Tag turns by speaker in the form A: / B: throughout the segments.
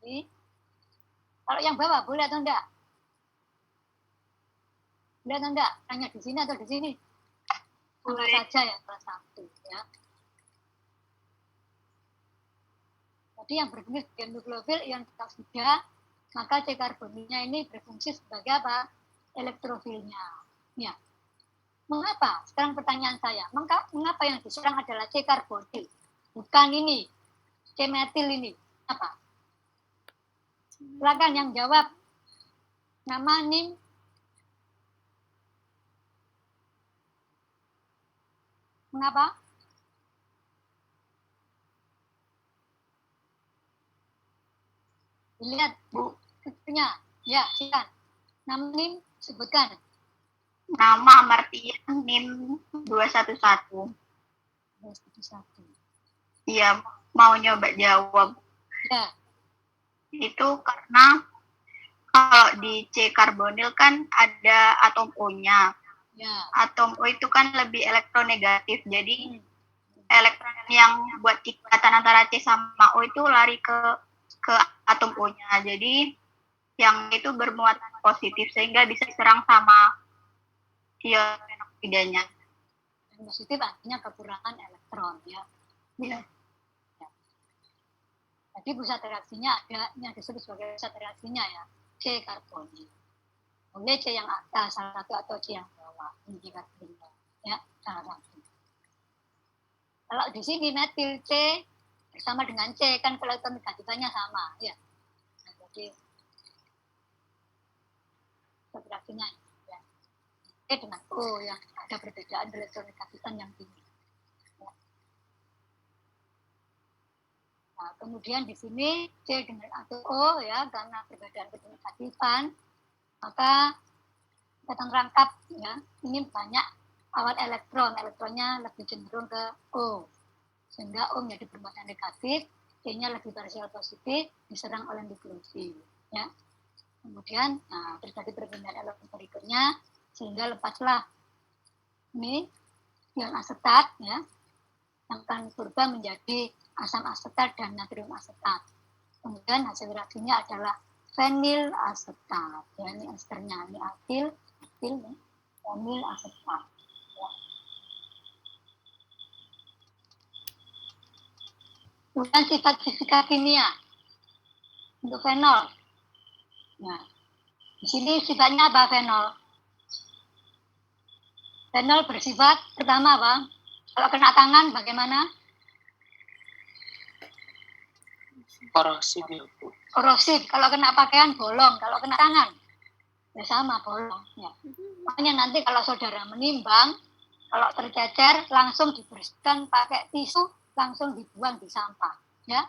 A: Jadi, kalau yang bawah boleh atau enggak? Boleh atau enggak? Tanya di sini atau di sini? Sama saja ya, kelas 1 ya. Jadi yang berfungsi sebagai nukleofil ion tetap 3, maka C karbonilnya ini berfungsi sebagai apa? Elektrofilnya. Ya. Mengapa? Sekarang pertanyaan saya, mengapa yang diserang adalah C karbonil? Bukan ini, C metil ini. Apa? Silakan yang jawab. Nama, NIM. Mengapa? Lihat Bu, tentunya. Ya, silakan. Nama, NIM, sebutkan.
B: Nama Martian, NIM 211.
A: 211.
B: Iya, mau nyoba jawab.
A: Ya.
B: Itu karena kalau di C karbonil kan ada atom O-nya.
A: Ya.
B: Atom O itu kan lebih elektronegatif. Jadi elektron yang buat ikatan antara C sama O itu lari ke atom O-nya. Jadi yang itu bermuatan positif sehingga bisa diserang sama ion oksidanya.
A: Positif artinya kekurangan elektron ya.
B: Ya.
A: Jadi pusat reaksinya ada yang disebut sebagai pusat reaksinya ya, C karbonil. Boleh C yang atas salah satu atau C yang bawah, ini karbonil ya, salah satu. Kalau di sini metil C bersama dengan C kan elektron negatifnya sama ya. Nah, jadi pusat reaksinya ya. C dengan O yang ada perbedaan elektron negatifan yang tinggi. Nah, kemudian di sini C dengan atau O ya, karena perbedaan negatifan, maka ikatan rangkap ya, ini banyak awal elektronnya lebih cenderung ke O, sehingga O menjadi bermuatan negatif, C-nya lebih parsial positif, diserang oleh nukleofil ya. Kemudian nah, terjadi perpindahan elektron berikutnya, sehingga lepaslah ini ion asetat ya, yang akan berubah menjadi asam asetat dan natrium asetat. Kemudian hasil reaksinya adalah fenil asetat. Ya, ini esternya, ini atil ya, fenil asetat. Ya. Kemudian sifat fisika kimia untuk fenol. Nah, di sini sifatnya apa fenol? Fenol bersifat pertama apa? Kalau kena tangan bagaimana?
C: Korosif.
A: Korosif. Kalau kena pakaian bolong. Kalau kena tangan ya sama bolong. Ya. Makanya nanti kalau saudara menimbang, kalau tercecer langsung dibersihkan pakai tisu, langsung dibuang di sampah. Ya,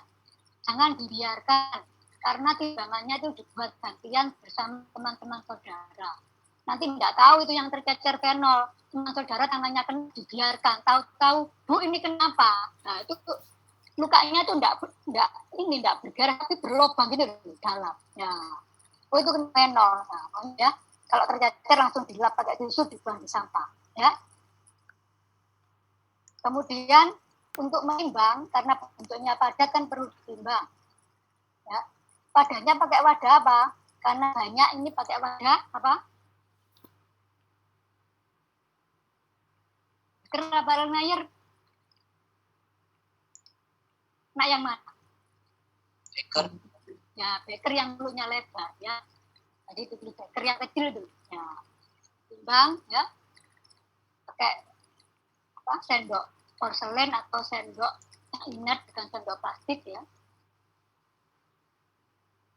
A: jangan dibiarkan karena timbangannya itu dibuat gantian bersama teman-teman saudara. Nanti tidak tahu itu yang tercecer fenol, teman saudara tangannya kena dibiarkan, tahu-tahu Bu ini kenapa? Nah itu lukanya itu tidak bergerak tapi berlubang gitu di dalam. Ya, oh itu kena fenol. Nah, ya kalau tercecer langsung dilap pakai tisu dibuang di sampah. Ya. Kemudian untuk menimbang karena bentuknya padat kan perlu ditimbang. Ya. Padanya pakai wadah apa? Karena banyak ini pakai wadah apa? Beker bareng Mayer. Nah yang mana?
C: Beker.
A: Ya beker yang mulutnya lebar ya. Jadi itu beker yang kecil itu. Ya. Timbang ya. Pakai apa? Sendok porselen atau sendok inert dengan sendok plastik ya.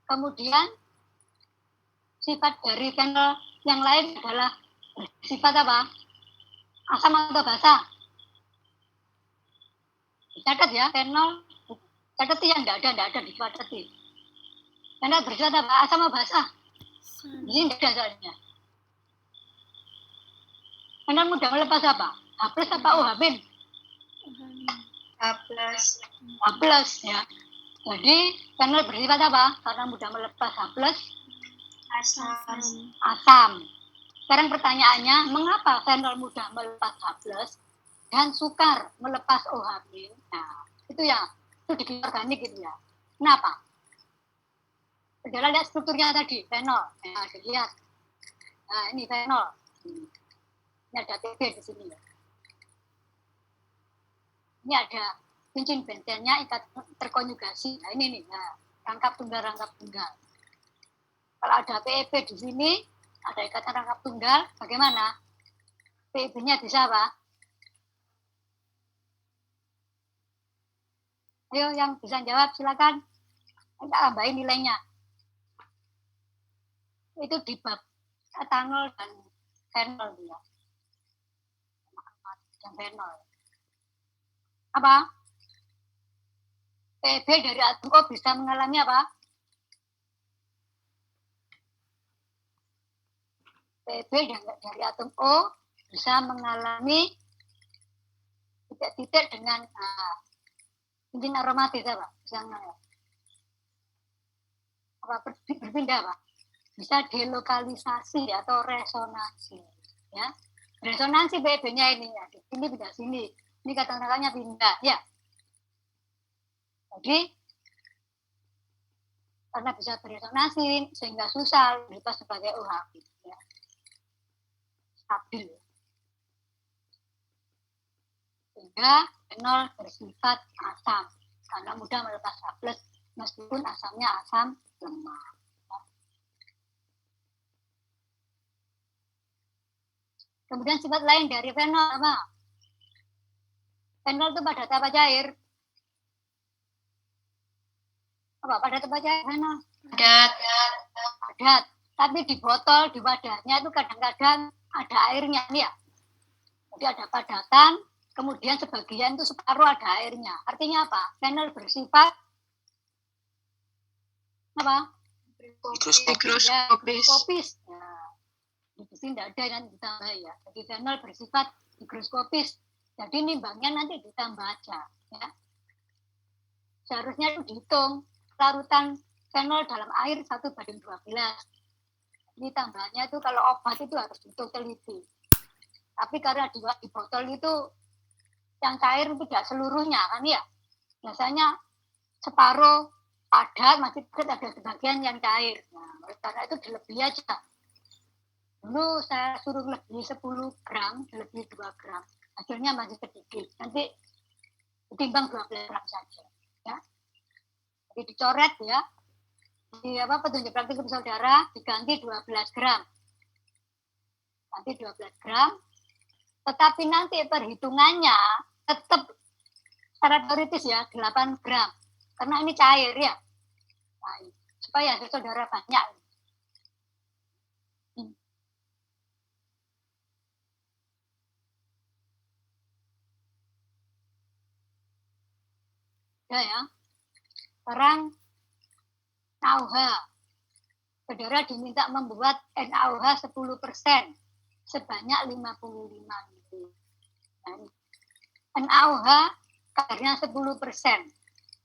A: Kemudian sifat dari fenol yang lain adalah sifat apa? Asam atau basa? Catat ya, fenol. Catat yang tidak ada dicatat. Fenol bersifat apa? Asam atau basa? Ini tidak ada soalnya. Fenol mudah melepas apa? H plus apa O H min? H plus ya. Jadi fenol bersifat apa? Karena mudah melepas H plus asam. Sekarang pertanyaannya, mengapa fenol mudah melepas H plus dan sukar melepas OH min? Nah, itu ya, itu di organik gitu ya. Kenapa? Saudara lihat strukturnya tadi, fenol. Nah, dilihat. Nah, ini fenol. Ini ada TB di sini. Ini ada cincin bentennya ikat terkonjugasi. Nah, ini nih. Nah, rangkap tunggal. Kalau ada PEB di sini, ada ikatan rangkap tunggal, bagaimana? PEB-nya bisa apa? Ayo yang bisa jawab silakan. Kita tambahin nilainya. Itu di bab etanol dan fenol dia. Dan fenol. Apa? PEB dari atom O bisa mengalami apa? PEB dari atom O bisa mengalami titik-titik dengan cincin aromatis apa? Bisa apa berpindah apa? Bisa delokalisasi atau resonansi, ya. Resonansi PEB-nya ini ya, di sini pindah sini. Ini kata-katanya pindah, ya. Jadi karena bisa beresonansi sehingga susah diubah sebagai OH, ya. Stabil. Sehingga fenol bersifat asam karena mudah melepas tablet meskipun asamnya asam lemah. Kemudian sifat lain dari fenol apa? Fenol itu padat apa cair? Apa padat apa cair fenol? Padat. Tapi di botol, di wadahnya itu kadang-kadang ada airnya nih ya. Jadi ada padatan, kemudian sebagian itu separuh ada airnya. Artinya apa? Fenol bersifat apa? Higroskopis. Nah, di sini tidak ada yang ditambah ya. Jadi fenol bersifat higroskopis. Jadi nimbangnya nanti ditambah aja. Ya. Seharusnya itu dihitung larutan fenol dalam air 1:12. Ini tambahnya itu kalau obat itu harus dihitung teliti. Tapi karena di botol itu yang cair tidak seluruhnya kan ya. Biasanya separuh padat, masih ada sebagian yang cair. Nah, karena itu dilebih aja. Dulu saya suruh lebih 10 gram, lebih 2 gram. Hasilnya masih sedikit. Nanti ditimbang 12 gram saja. Ya. Jadi dicoret ya. Di petunjuk praktik saudara diganti 12 gram. Nanti 12 gram. Tetapi nanti perhitungannya tetap secara teoritis ya 8 gram. Karena ini cair ya. Nah, supaya hasil saudara banyak. Ya. Sekarang NaOH. Saudara diminta membuat NaOH 10% sebanyak 55 mili. NaOH kadarnya 10%.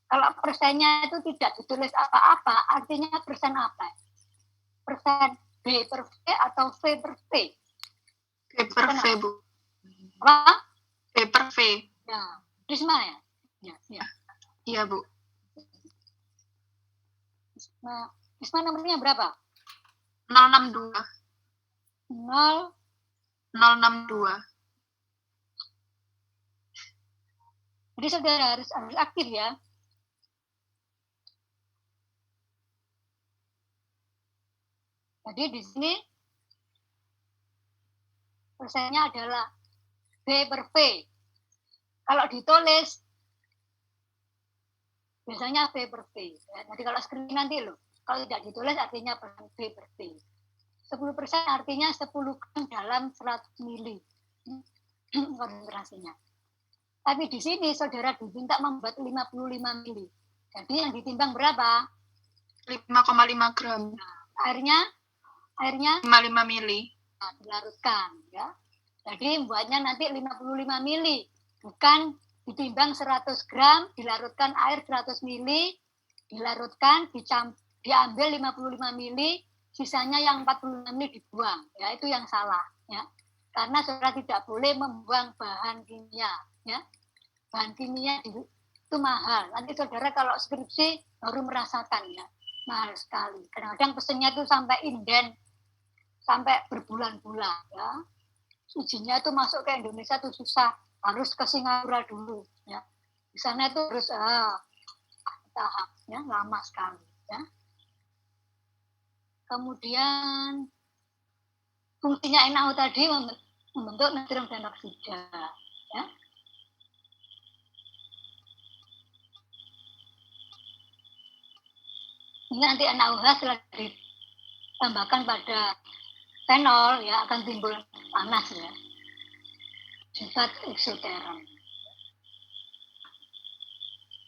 A: Kalau persennya itu tidak ditulis apa-apa, artinya persen apa? Persen B per V atau V per V?
B: B per V, Bu.
A: Apa?
B: B per V.
A: Ya, Risma ya? Ya.
B: Iya, Bu.
A: Risma nomornya berapa?
B: 062.
A: 062. Jadi saudara harus aktif ya. Jadi di sini persennya adalah B per V. Kalau ditulis biasanya V per V. Ya. Jadi kalau screen nanti loh, kalau tidak ditulis artinya B per V. 10% artinya 10 gram dalam 100 mili konsentrasinya. Tapi di sini saudara diminta membuat 55 mili. Jadi yang ditimbang berapa?
B: 5,5 gram.
A: Nah, airnya
B: 55 mili.
A: Nah, dilarutkan ya. Jadi buatnya nanti 55 mili, bukan ditimbang 100 gram, dilarutkan air 100 mili, dilarutkan, diambil 55 mili, sisanya yang 45 mili dibuang. Ya, itu yang salah ya. Karena saudara tidak boleh membuang bahan kimia ya. Bahan kimia itu mahal. Nanti saudara kalau skripsi baru merasakan ya. mahal sekali. Kadang-kadang pesennya itu sampai inden, sampai berbulan-bulan ya. Izinnya itu masuk ke Indonesia itu susah, harus ke Singapura dulu ya. Di sana itu harus tahap ya, lama sekali ya. Kemudian fungsinya NaO tadi membentuk natrium dioksida ya. Ini nanti NaOH setelah ditambahkan pada fenol ya akan timbul panas ya. Sifat eksoteron.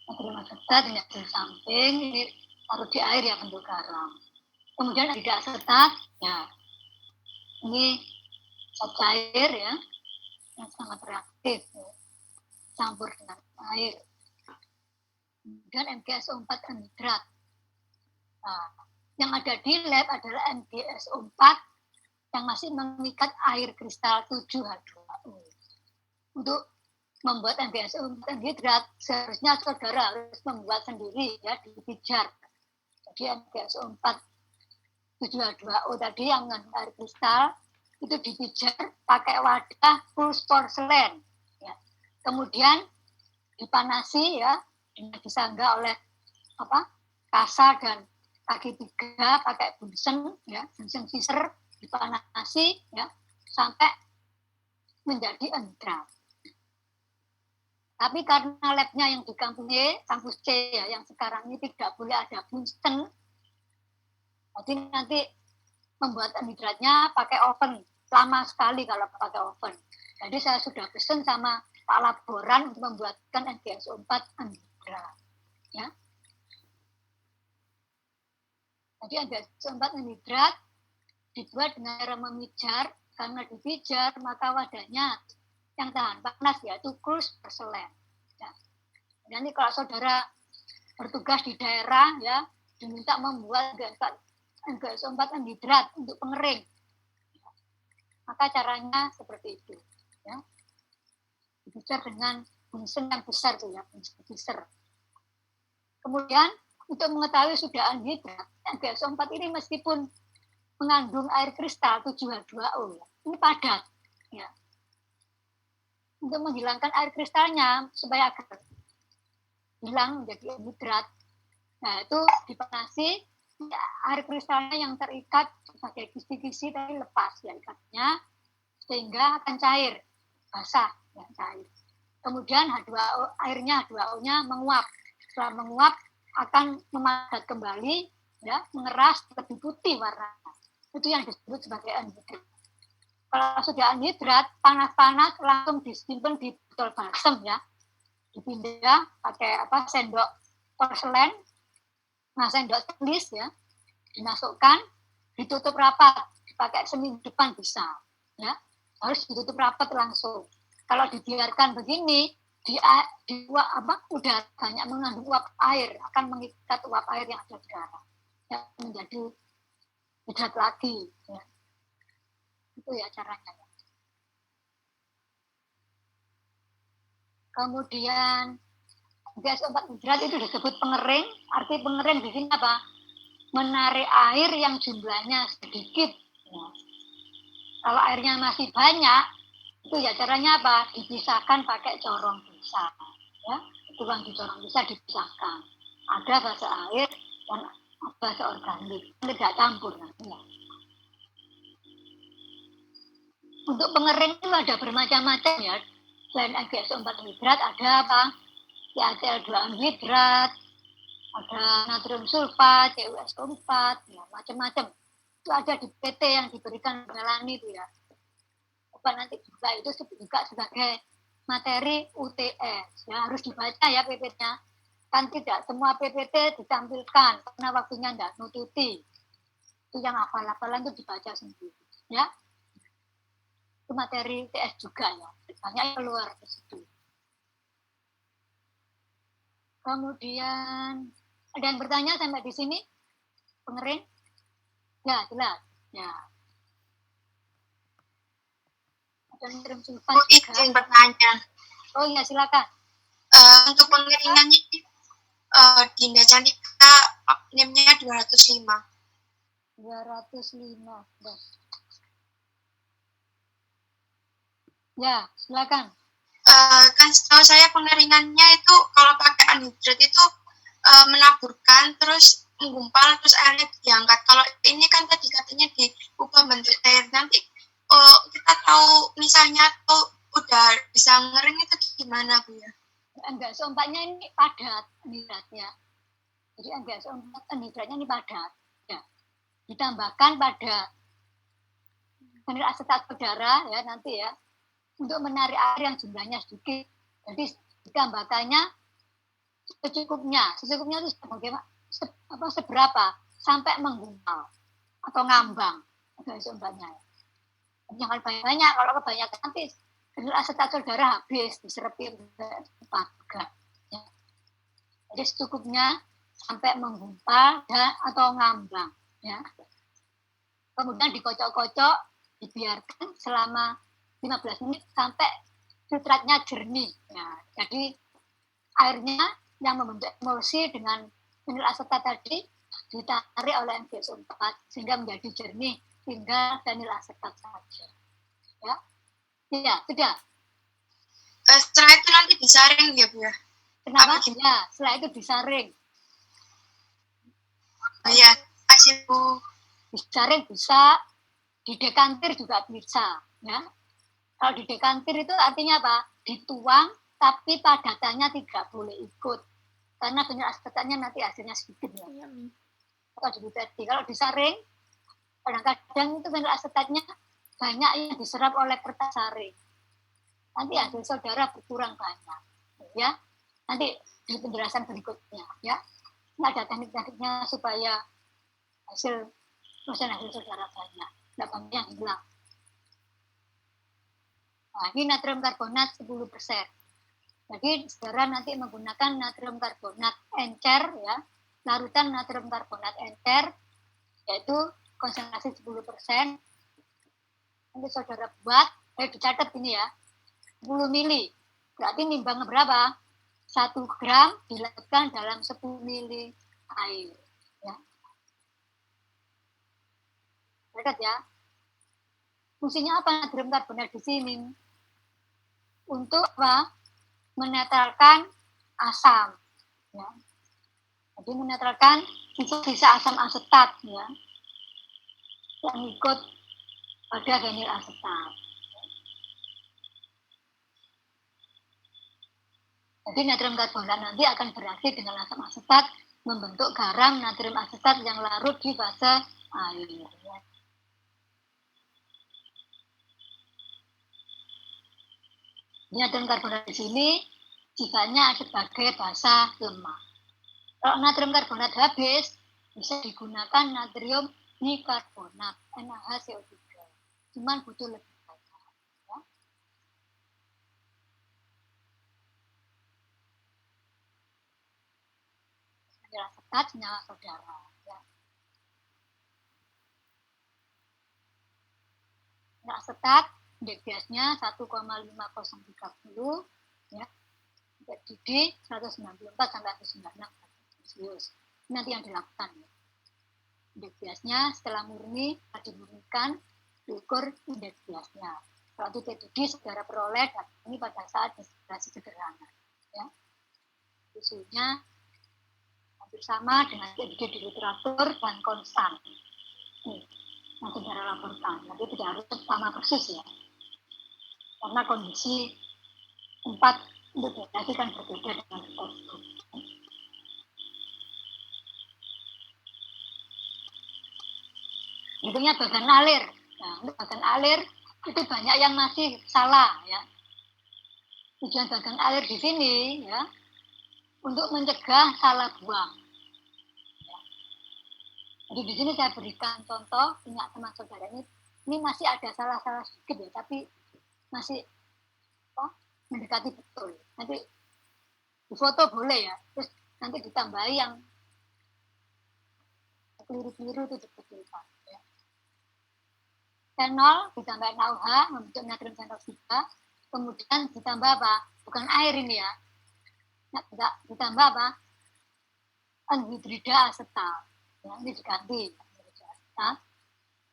A: Natrium asetat ini di samping, ini taruh di air ya bentuk garam. Kemudian tidak asetat ya. Ini zat cair ya yang sangat reaktif ya. Campur dengan air. Kemudian MgSO4 anhidrat. Nah, yang ada di lab adalah MgSO4 yang masih mengikat air kristal 7H2O. Untuk membuat MgSO4 anhidrat, seharusnya saudara harus membuat sendiri ya, dipijar. Jadi MgSO4 7H2O tadi yang mengandung air kristal itu dipijar pakai wadah full porselen. Ya. Kemudian dipanasi ya, dengan disangga oleh kasa dan kaki 3 pakai Bunsen ya, Bunsen Fischer dipanasi ya sampai menjadi anhidrat. Tapi karena labnya yang di kampus C ya, yang sekarang ini tidak boleh ada Bunsen, jadi nanti membuat anhidratnya pakai oven, lama sekali kalau pakai oven. Jadi saya sudah pesen sama Pak Laboran untuk membuatkan MgSO4 anhidrat ya. Jadi MgSO4 anhidrat dibuat dengan cara memijar, karena dipijar maka wadahnya yang tahan panas yaitu krus porselen. Ya. Nanti kalau saudara bertugas di daerah ya, diminta membuat MgSO4 anhidrat untuk pengering, maka caranya seperti itu. Ya. Dipijar dengan Bunsen yang besar tuh ya, Bunsen Fischer. Kemudian untuk mengetahui sudah anhidrat, MgSO4 ini meskipun mengandung air kristal 7H2O, ini padat. Ya. Untuk menghilangkan air kristalnya supaya agar hilang menjadi anhidrat, nah itu dipanasi, ya, air kristalnya yang terikat sebagai kisi-kisi tadi lepas ya ikatnya, sehingga akan cair, basah, ya, cair. Kemudian H2O, airnya H2O-nya menguap. Setelah menguap akan memadat kembali, ya, mengeras lebih putih warnanya. Itu yang disebut sebagai anhidrat. Kalau sudah anhidrat, panas-panas langsung disimpan di botol balsem ya. Dipindah pakai sendok porselen, nah sendok tulis ya, dimasukkan, ditutup rapat, dipakai seminggu depan bisa, ya. Harus ditutup rapat langsung. Kalau dibiarkan begini, udah banyak mengandung uap air, akan mengikat uap air yang ada di darah, ya, menjadi hidrat lagi. Ya. Itu ya caranya. Ya. Kemudian MgSO4 anhidrat itu disebut pengering. Arti pengering di sini apa? Menarik air yang jumlahnya sedikit. Ya. Kalau airnya masih banyak, itu ya caranya apa? Dipisahkan pakai corong pisah. Ya, tukang dicorong pisah dipisahkan. Ada basa air dan basa organik. Tidak campur nantinya. Untuk pengering itu ada bermacam-macam ya. Selain MgSO4 anhidrat ada apa? CaCl2 anhidrat, ada natrium sulfat, CuSO4, ya, macam-macam. Itu ada di PT yang diberikan Melani itu ya. Coba nanti juga itu juga sebagai materi UTS. Ya, harus dibaca ya PPT-nya. Kan tidak semua PPT ditampilkan karena waktunya tidak nututi. Itu yang hafal-hafalan itu dibaca sendiri. Ya. Itu materi TS juga ya. Banyak yang keluar di situ. Kemudian ada yang bertanya sampai di sini? Pengering? Ya, jelas. Ya. Ada natrium sulfat juga.
B: Izin bertanya.
A: Oh iya, silakan.
B: Untuk pengeringannya
D: Dinda Cantika, NIM-nya 205.
A: 205. Ya, silakan.
D: Kan setahu saya pengeringannya itu kalau pakai anhidrat itu menaburkan terus menggumpal terus airnya diangkat. Kalau ini kan tadi katanya diubah bentuk air, nanti kita tahu misalnya tuh udah bisa ngering itu gimana Bu ya?
A: Enggak, seumpatnya ini padat anhidratnya. Jadi enggak seumpat anhidratnya ini padat. Ya. Ditambahkan pada vanil asetat saudara ya nanti ya untuk menarik air yang jumlahnya sedikit. Jadi ditambahkannya secukupnya. Secukupnya itu seberapa sampai menggumpal atau ngambang. Enggak seumpatnya. Jangan banyak-banyak, kalau kebanyakan nanti vanil asetat saudara habis diserepin cepat juga. Ya. Jadi secukupnya sampai menggumpal atau ngambang. Ya. Kemudian dikocok-kocok, dibiarkan selama 15 menit sampai filtratnya jernih. Ya. Jadi airnya yang membentuk emulsi dengan vanil asetat tadi ditarik oleh MgSO4 sehingga menjadi jernih, tinggal vanil asetat saja. Ya, ya sudah.
D: Setelah itu nanti disaring ya Bu ya?
A: Kenapa? Ya, setelah itu disaring.
D: Iya, kasih Bu.
A: Disaring bisa, didekantir juga bisa. Ya. Kalau didekantir itu artinya apa? Dituang, tapi padatannya tidak boleh ikut. Karena vanil asetatnya nanti hasilnya sedikit. Ya. Kalau disaring, kadang-kadang itu vanil asetatnya banyak yang diserap oleh kertas saring. Nanti hasil saudara berkurang banyak. Ya, nanti di penjelasan berikutnya. Ya, ini ada teknik-tekniknya supaya hasil saudara banyak, tidak banyak yang hilang. Nah, ini natrium karbonat 10%. Jadi saudara nanti menggunakan natrium karbonat encer, ya, larutan natrium karbonat encer, yaitu konsentrasi 10%. Nanti saudara buat, dicatat ini ya, 10 mili. Berarti nimbang berapa? 1 gram dilakukan dalam 10 mili air. Ya. Lihat ya. Fungsinya apa natrium karbonat di sini? Untuk apa? Menetralkan asam. Ya. Jadi menetralkan sisa asam asetat ya, yang ikut pada vanil asetat. Jadi natrium karbonat nanti akan bereaksi dengan asam asetat membentuk garam natrium asetat yang larut di fase air. Natrium karbonat di sini sifatnya sebagai basa lemah. Kalau natrium karbonat habis, bisa digunakan natrium nikarbonat, NaHCO3. Cuman butuh lebih banyak. Ya. Vanil asetat senyawa saudara. Ya. Vanil asetat indeks gasnya 1,5030 ya. Jadi 194 sampai 196 Celsius. Nanti yang dilakukan ya. Indeks gasnya setelah murni dimurnikan diukur indeks gasnya. Kalau itu T2D saudara peroleh ini pada saat destitilasi sederhana. Ya. Susunya hampir sama dengan T2D di literatur dan konstan. Nih, yang saudara laporkan. Tapi tidak harus sama persis ya. Karena kondisi tempat untuk destitilasi kan berbeda dengan tekstur. Bentuknya bagan alir. Nah, untuk bagan alir itu banyak yang masih salah ya. Tujuan bagan alir di sini ya untuk mencegah salah buang. Ya. Jadi di sini saya berikan contoh punya teman saudara ini masih ada salah-salah sedikit ya, tapi masih mendekati betul. Nanti difoto boleh ya, terus nanti ditambahi yang keliru-keliru itu dibetulkan. Ya. Fenol ditambah NaOH membentuk natrium sentoksida, kemudian ditambah apa? Bukan air ini ya. Ditambah apa? anhidrida asetat. Ya, ini diganti anhidrida asetat.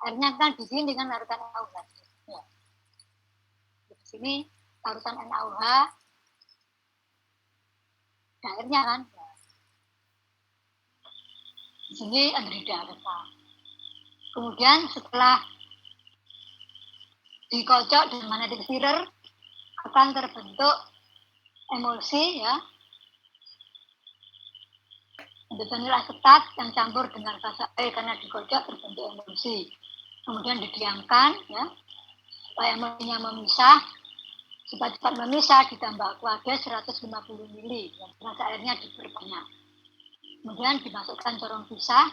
A: Airnya kan di sini dengan larutan NaOH. Ya. Di sini larutan NaOH, airnya kan. Ya. Di sini anhidrida asetat. Kemudian setelah dikocok dengan magnetic stirrer akan terbentuk emulsi ya, benil asetat yang campur dengan basa air karena dikocok terbentuk emulsi. Kemudian didiamkan ya supaya emulsinya memisah. Supaya cepat memisah ditambah aqua-gas 150 ml dan basa airnya diperbanyak. Kemudian dimasukkan corong pisah.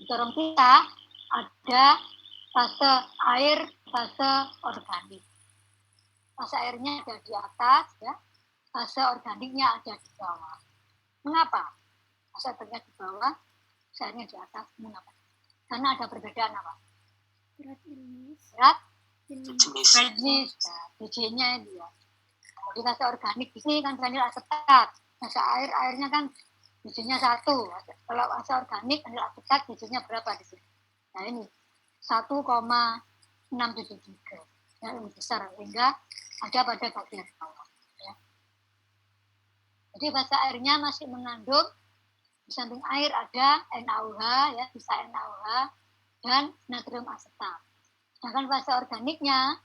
A: Di corong pisah ada fase air, fase organik. Fase airnya ada di atas ya, fase organiknya ada di bawah. Mengapa? Fase airnya di bawah, fase airnya di atas. Mengapa? Karena ada perbedaan apa? Berat jenis. Nah, BJ-nya itu ya. Jadi fase organik di sini kan vanil asetat. Fase airnya kan BJ-nya 1. Kalau fase organik vanil asetat BJ-nya berapa di sini? Nah ini 1,673. Ya, lebih besar sehingga ada pada bagian bawah. Ya. Jadi fase airnya masih mengandung di samping air ada NaOH ya, bisa NaOH dan natrium asetat. Sedangkan fase organiknya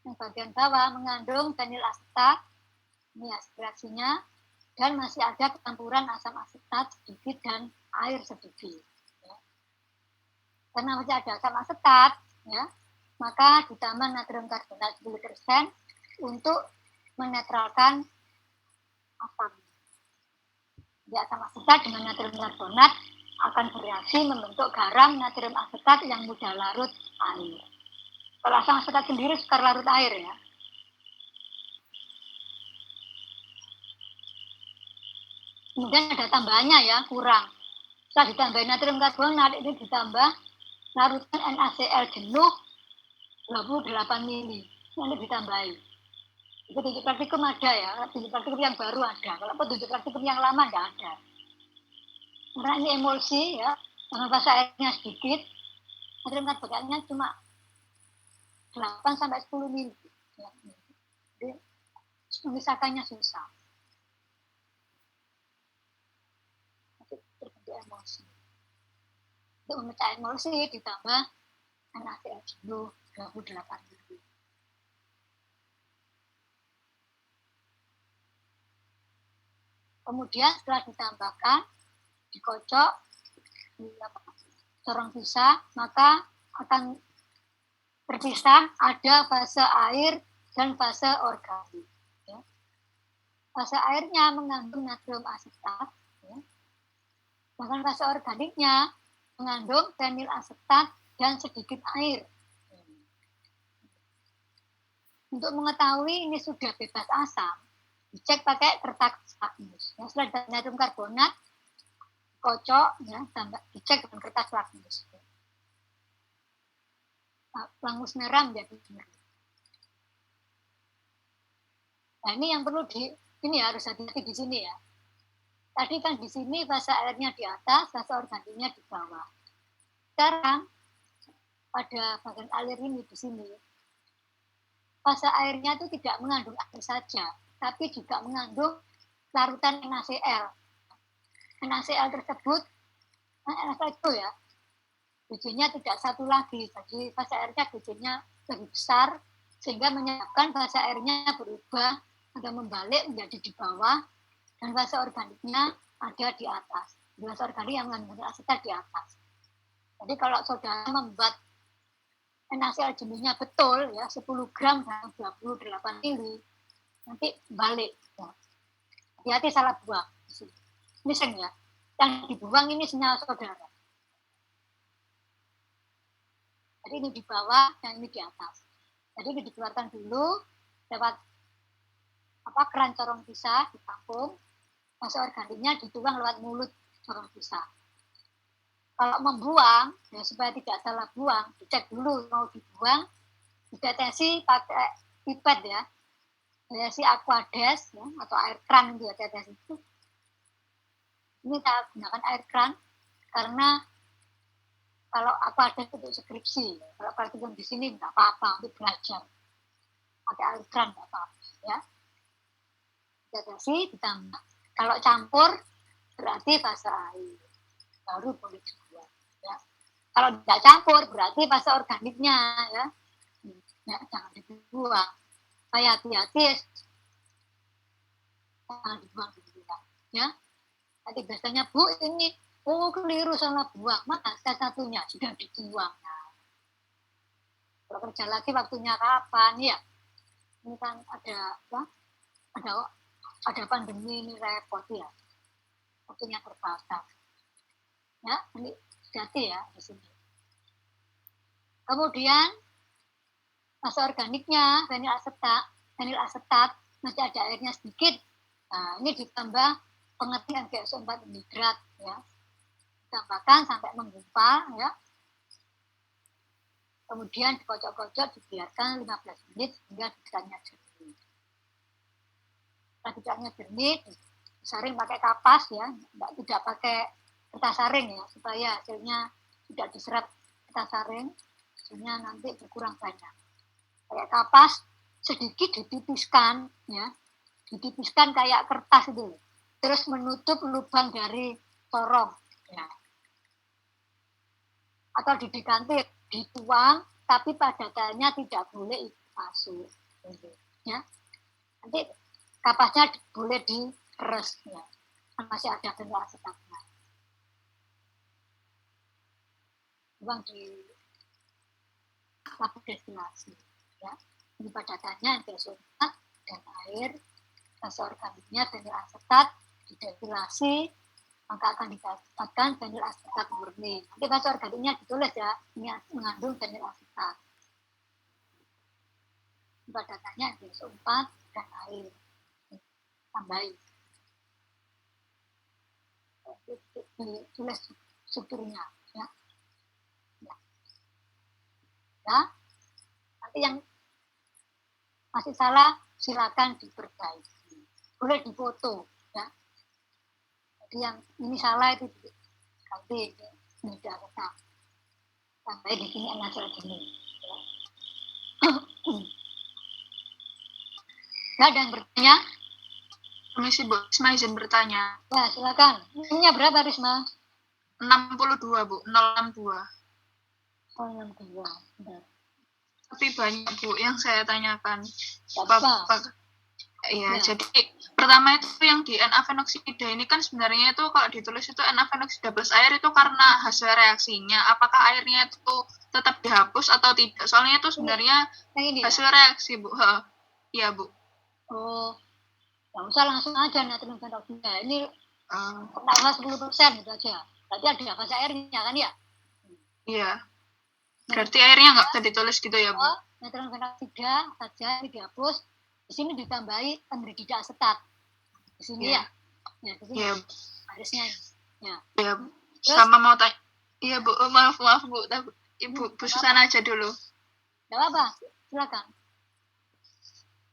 A: yang bagian bawah mengandung vanil asetat, ini aspirasinya, dan masih ada campuran asam asetat sedikit dan air sedikit. Ya. Karena masih ada asam asetat, ya, maka ditambah natrium karbonat 10% untuk menetralkan asam. Jadi asam asetat dengan natrium karbonat akan bereaksi membentuk garam natrium asetat yang mudah larut air. Kalau asam asetat sendiri sukar larut air ya. Kemudian ada tambahannya ya, kurang. Setelah ditambah natrium karbonat, ini ditambah larutan NaCl jenuh 28 mili. Ini ditambahi. Itu petunjuk praktikum ada ya, petunjuk praktikum yang baru ada. Kalau petunjuk praktikum yang lama tidak ada. Karena ini emulsi ya, dengan fase airnya sedikit, natrium karbonatnya cuma 8-10 mili. Ya. Jadi memisahkannya susah. Terbentuk emulsi. Untuk memecah emulsi ditambah NaCl jenuh 28 mili. Kemudian setelah ditambahkan, dikocok, corong pisah, maka akan terpisah ada fase air dan fase organik. Ya. Fase airnya mengandung natrium asetat, ya. Bahkan fase organiknya mengandung vanil asetat dan sedikit air. Untuk mengetahui ini sudah bebas asam, dicek pakai kertas lakmus. Ya, setelah natrium karbonat, kocok, ya, tambah dicek dengan kertas lakmus. Langus merah menjadi biru. Nah ini yang perlu ini harus hati-hati di sini ya. Tadi kan di sini fase airnya di atas, fase organiknya di bawah. Sekarang pada bagian alir ini di sini, fase airnya itu tidak mengandung air saja, tapi juga mengandung larutan NaCl. NaCl tersebut, NaCl itu ya, BJ-nya tidak satu lagi, jadi fase airnya BJ-nya lebih besar, sehingga menyebabkan fase airnya berubah atau membalik menjadi di bawah, dan fase organiknya ada di atas. Fase organik yang mengandung asetat di atas. Jadi kalau saudara membuat NaCl jenuhnya betul, ya 10 gram dalam 28 mili, nanti balik. Ya. Hati-hati salah buang. Ini seng ya, yang dibuang ini senyawa saudara. Jadi ini di bawah dan ini di atas. Jadi ini dikeluarkan dulu lewat keran corong pisah ditampung, fase organiknya dituang lewat mulut corong pisah. Kalau membuang, ya supaya tidak salah buang, dicek dulu mau dibuang, ditetesi pakai pipet ya, tetesi aquades ya, atau air kran itu ya tetes itu. Ini saya gunakan air keran karena kalau aku ada untuk skripsi, kalau praktikum di sini nggak apa-apa untuk belajar. Pakai air keran nggak apa-apa ya. Dehidrasi ditambah. Kalau campur berarti fase air, baru boleh dibuang. Ya. Kalau tidak campur berarti fase organiknya ya, jangan dibuang. Saya hati-hati, jangan dibuang dulu ya. Nanti biasanya Bu ini keliru salah buang, mana satunya sudah dibuang. Nah, kalau kerja lagi waktunya kapan ya? Ini kan ada pandemi ini repot ya, waktunya terbatas. Ya, ini hati ya di sini. Kemudian fase organiknya vanil asetat masih ada airnya sedikit. Nah, ini ditambah pengertian GSO4 hidrat ya. Ditambahkan sampai menggumpal ya. Kemudian dikocok-kocok dibiarkan 15 menit hingga hidratnya jernih. Setelah hidratnya jernih, disaring pakai kapas ya, tidak pakai kertas saring ya, supaya hasilnya tidak diserap kertas saring, hasilnya nanti berkurang banyak. Pakai kapas sedikit ditipiskan ya, ditipiskan kayak kertas itu, terus menutup lubang dari corong ya. Atau diganti dituang tapi padatannya tidak boleh masuk ya. Nanti kapasnya boleh diperes ya, masih ada vanil asetatnya. Buang di tabung destilasi ya. Ini padatannya GSO4 dan air, fase organiknya vanil asetat, didestilasi maka akan didapatkan vanil asetat murni. Nanti fase organiknya ditulis ya, ini mengandung vanil asetat. Padatannya GSO4 dan air. Tambahin. Ditulis strukturnya ya. Ya. Nanti yang masih salah silakan diperbaiki. Boleh difoto ya. Jadi yang ini salah itu ganti ini tidak tetap. Sampai di sini hasil gini. Ya, ada yang bertanya?
E: Permisi Bu, Risma izin bertanya.
A: Ya, silakan. Ininya berapa Risma?
E: 62 Bu, 062.
A: Oh, 62. Bentar.
E: Tapi banyak Bu yang saya tanyakan.
A: Apa?
E: Iya,
A: Ya.
E: jadi pertama itu yang di N-avenoksida ini kan sebenarnya itu kalau ditulis itu N-avenoksida plus air itu karena hasil reaksinya. Apakah airnya itu tetap dihapus atau tidak? Soalnya itu sebenarnya
A: Yang ini
E: hasil reaksi Bu. Iya Bu.
A: Oh, nggak usah langsung aja natrium hidroksida. Ini tambah 10% gitu aja. Berarti ada fase airnya kan ya?
E: Iya. Berarti airnya nggak bisa ditulis gitu ya Bu?
A: Oh, natrium hidroksida saja ini dihapus. Di sini ditambahi anhidrida asetat. Di sini
E: Iya.
A: Ya, di sini.
E: Iya.
A: Harusnya ini. Ya.
E: Iya.
A: Terus?
E: Sama mau tanya. Iya Bu, maaf Bu. Ibu Bu Susana aja dulu.
A: Nggak apa-apa, silakan.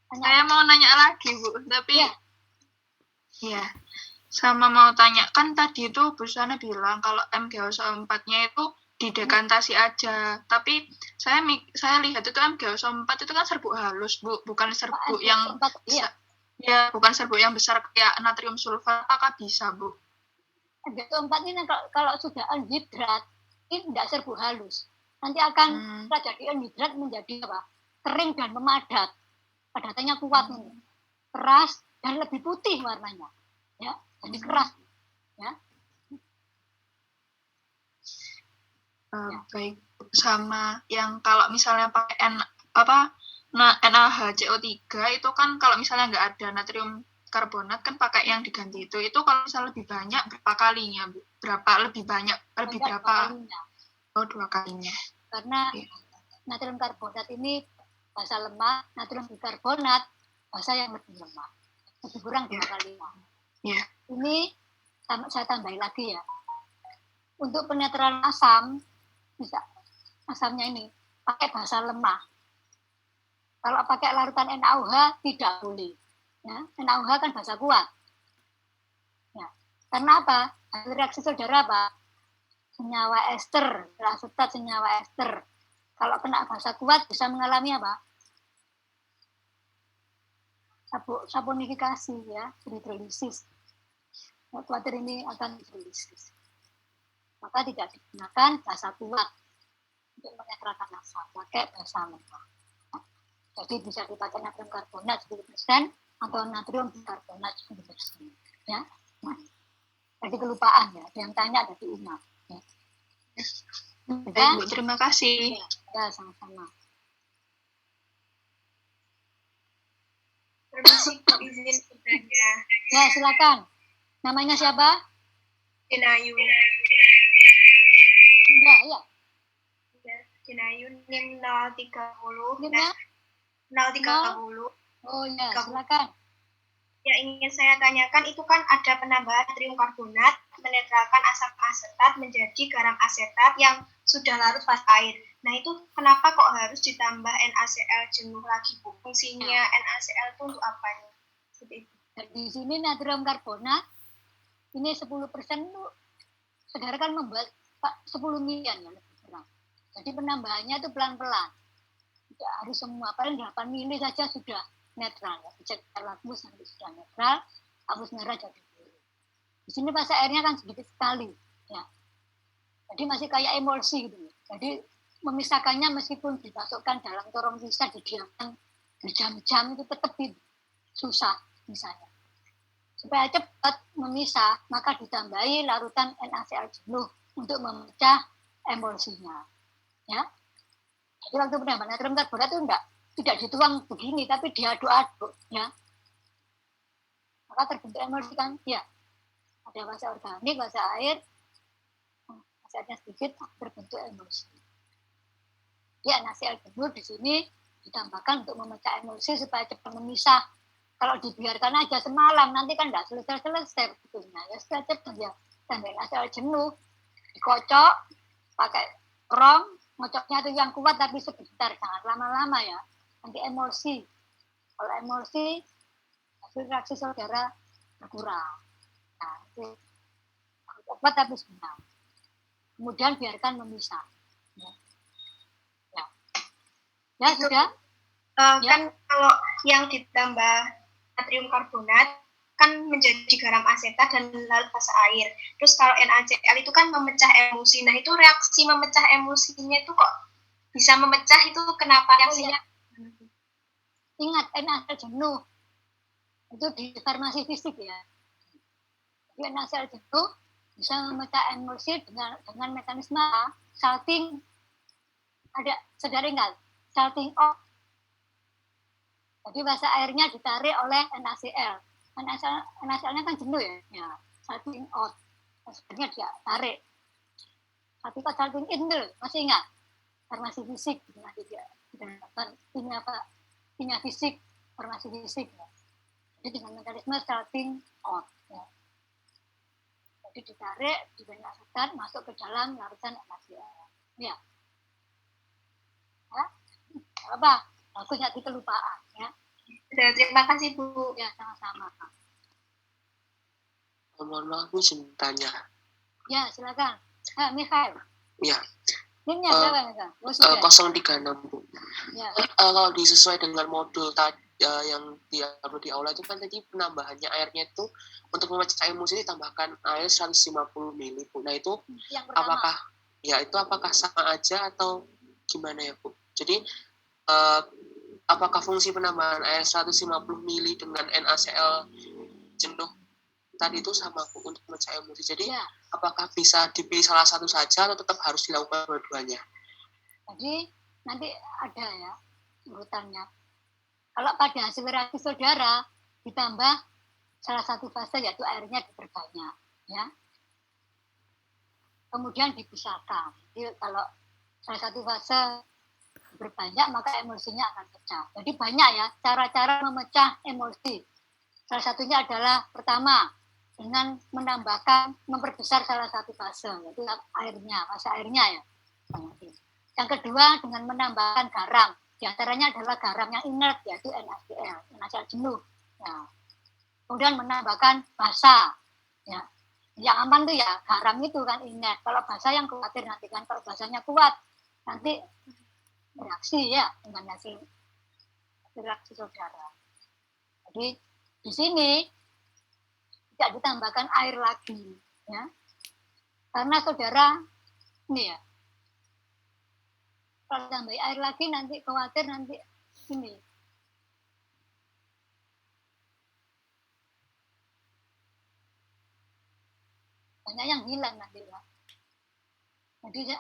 A: Tanya.
E: Saya mau nanya lagi Bu, tapi
A: Ya.
E: ya, sama mau tanya, kan tadi itu Bu Susana bilang kalau MgO4-nya itu didekantasi aja, tapi saya lihat itu MgO4 itu kan serbuk halus Bu, bukan serbuk yang
A: Iya.
E: ya, bukan serbuk yang besar kayak natrium sulfat. Apakah bisa Bu?
A: MgO4 ini kalau sudah anhidrat ini tidak serbuk halus. Nanti akan jadi anhidrat menjadi apa? Kering dan memadat. Padatannya kuat ini, keras dan lebih putih warnanya, ya, jadi keras, ya.
E: Baik, sama yang kalau misalnya pakai NaHCO3 itu kan kalau misalnya nggak ada natrium karbonat kan pakai yang diganti itu kalau misalnya lebih banyak berapa kalinya Bu? Berapa lebih banyak berapa?
A: Kalinya.
E: Oh, 2 kalinya.
A: Karena natrium karbonat ini basa lemah, natrium bikarbonat basa yang lebih lemah, lebih kurang 2 kalinya.
E: Yeah.
A: Ini saya tambahin lagi ya. Untuk penetralan asam, bisa asamnya ini pakai basa lemah. Kalau pakai larutan NaOH tidak boleh. Ya, NaOH kan basa kuat. Ya. Karena apa? Hasil reaksi saudara apa? Senyawa ester, asetat senyawa ester. Kalau kena basa kuat bisa mengalami apa? Saponifikasi ya, hidrolisis. Khawatir ini akan hidrolisis. Maka tidak digunakan basa kuat untuk menetralkan asam, pakai basa mentah. Jadi bisa dipakai natrium karbonat 10% atau natrium bikarbonat 10%. Ya. Nah, jadi kelupaan ya, ada yang tanya dari Uma. Ya.
E: Baik, Bu, terima kasih.
A: Ya, sama-sama.
D: Permisi, Bu, izin bertanya.
A: Ya, silakan. Namanya siapa?
D: Cinayu.
A: Ya.
D: Cinayu NIM 030.
A: Nimnya?
D: 030.
A: Oh ya, silakan.
D: Yang ingin saya tanyakan itu kan ada penambahan natrium karbonat menetralkan asam asetat menjadi garam asetat yang sudah larut fase air. Nah itu kenapa kok harus ditambah NaCl jenuh lagi, Bu? Fungsinya NaCl itu untuk apa nih? Seperti itu.
A: Di sini natrium karbonat ini 10% itu saudara kan membuat 10 milian ya lebih kurang. Jadi penambahannya itu pelan-pelan. Tidak harus semua, paling 8 mili saja sudah netral ya. Cek lakmus nanti sudah netral, hapus merah jadi biru. Di sini fase airnya kan sedikit sekali ya. Jadi masih kayak emulsi gitu. Jadi memisahkannya meskipun dimasukkan dalam corong pisah didiamkan berjam-jam itu tetap susah misalnya. Supaya cepat memisah, maka ditambahi larutan NaCl jenuh untuk memecah emulsinya. Ya. Jadi waktu penambahan natrium karbonat itu tidak dituang begini, tapi diaduk-aduk, ya. Maka terbentuk emulsi kan, ya. Ada fase organik, fase air, fase airnya sedikit, terbentuk emulsi. Ya, NaCl jenuh di sini ditambahkan untuk memecah emulsi supaya cepat memisah. Kalau dibiarkan aja semalam, nanti kan tidak selesai-selesai betulnya. Ya sudah cepat ya, tambah NaCl jenuh, dikocok, pakai rong, ngocoknya itu yang kuat tapi sebentar, jangan lama-lama ya. Nanti emulsi. Kalau emulsi, hasil reaksi saudara berkurang. Nah, itu obat tapi sebentar. Kemudian biarkan memisah. Ya sudah.
D: Kan kalau yang ditambah natrium karbonat kan menjadi garam asetat dan larut fase air. Terus kalau NaCl itu kan memecah emulsi. Nah itu reaksi memecah emulsinya itu kok bisa memecah itu kenapa reaksinya?
A: Ingat NaCl jenuh itu di farmasi fisik ya. Jadi NaCl jenuh bisa memecah emulsi dengan mekanisme salting. Ada saudara ingat salting off. Jadi fase airnya ditarik oleh NaCl. NaCl-nya kan jenuh ya, salting out. Sebenarnya dia tarik. Tapi kok salting in dulu, masih ingat? Farmasi fisik, nanti dia kimia fisik, farmasi fisik. Ya. Jadi dengan mekanisme salting out. Ya. Jadi ditarik, dibanyak asetat, masuk ke dalam larutan NaCl. Ya. Apa? Bagus nanti kelupaan. Ya.
D: Terima kasih, Bu.
A: Ya, sama-sama.
C: Mohon maaf, Bu, izin tanya.
A: Ya, silakan. Mikhail.
C: Ya.
A: Nimnya berapa, Mikhail?
C: 036, Bu.
A: Ya.
C: Kalau disesuai dengan modul tadi yang diupload di aula itu kan tadi penambahannya airnya itu untuk memecah emulsi ditambahkan air 150 ml, Bu. Nah, itu apakah sama aja atau gimana ya, Bu? Jadi apakah fungsi penambahan air 150 ml dengan NaCl jenuh tadi itu sama, Bu, untuk memecah emulsi? Jadi apakah bisa dipilih salah satu saja atau tetap harus dilakukan dua-duanya?
A: Jadi nanti ada ya urutannya. Kalau pada hasil reaksi saudara ditambah salah satu fase yaitu airnya diperbanyak, ya. Kemudian dipisahkan. Jadi kalau salah satu fase berbanyak maka emulsinya akan pecah. Jadi banyak ya cara-cara memecah emulsi. Salah satunya adalah pertama dengan memperbesar salah satu fase, yaitu fase airnya ya. Yang kedua dengan menambahkan garam. Di antaranya adalah garam yang inert yaitu NaCl jenuh. Ya. Kemudian menambahkan basa. Ya. Yang aman tuh ya garam itu kan inert. Kalau basa yang khawatir nanti kan, kalau basanya kuat nanti reaksi ya dengan hasil reaksi saudara. Jadi di sini tidak ditambahkan air lagi, ya, karena saudara ini ya, kalau tambah air lagi nanti khawatir nanti ini banyak yang hilang nanti ya. Jadi ya,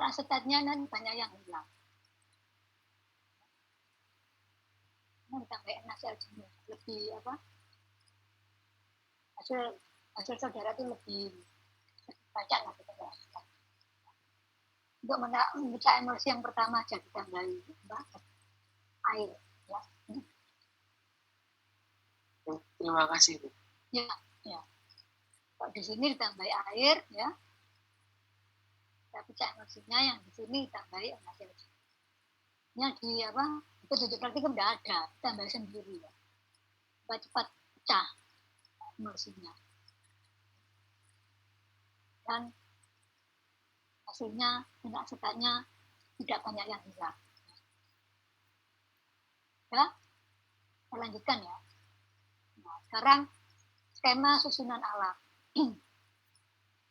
A: asetatnya nanti banyak yang hilang. Ditambah NaCl jenuh lebih apa? Hasil saudara itu lebih banyak lah kita. Untuk memecah emulsi yang pertama aja ditambahi air ya.
C: Terima kasih Bu.
A: Ya. Kalau di sini ditambahi air ya. Tapi pecah emulsinya yang di sini ditambahi NaCl. Nya di apa? Itu praktikum tidak ada, tambah sendiri ya. Cepat pecah emulsinya. Dan hasilnya asetatnya tidak banyak yang hilang. Ya, saya lanjutkan ya. Nah, sekarang skema susunan alam.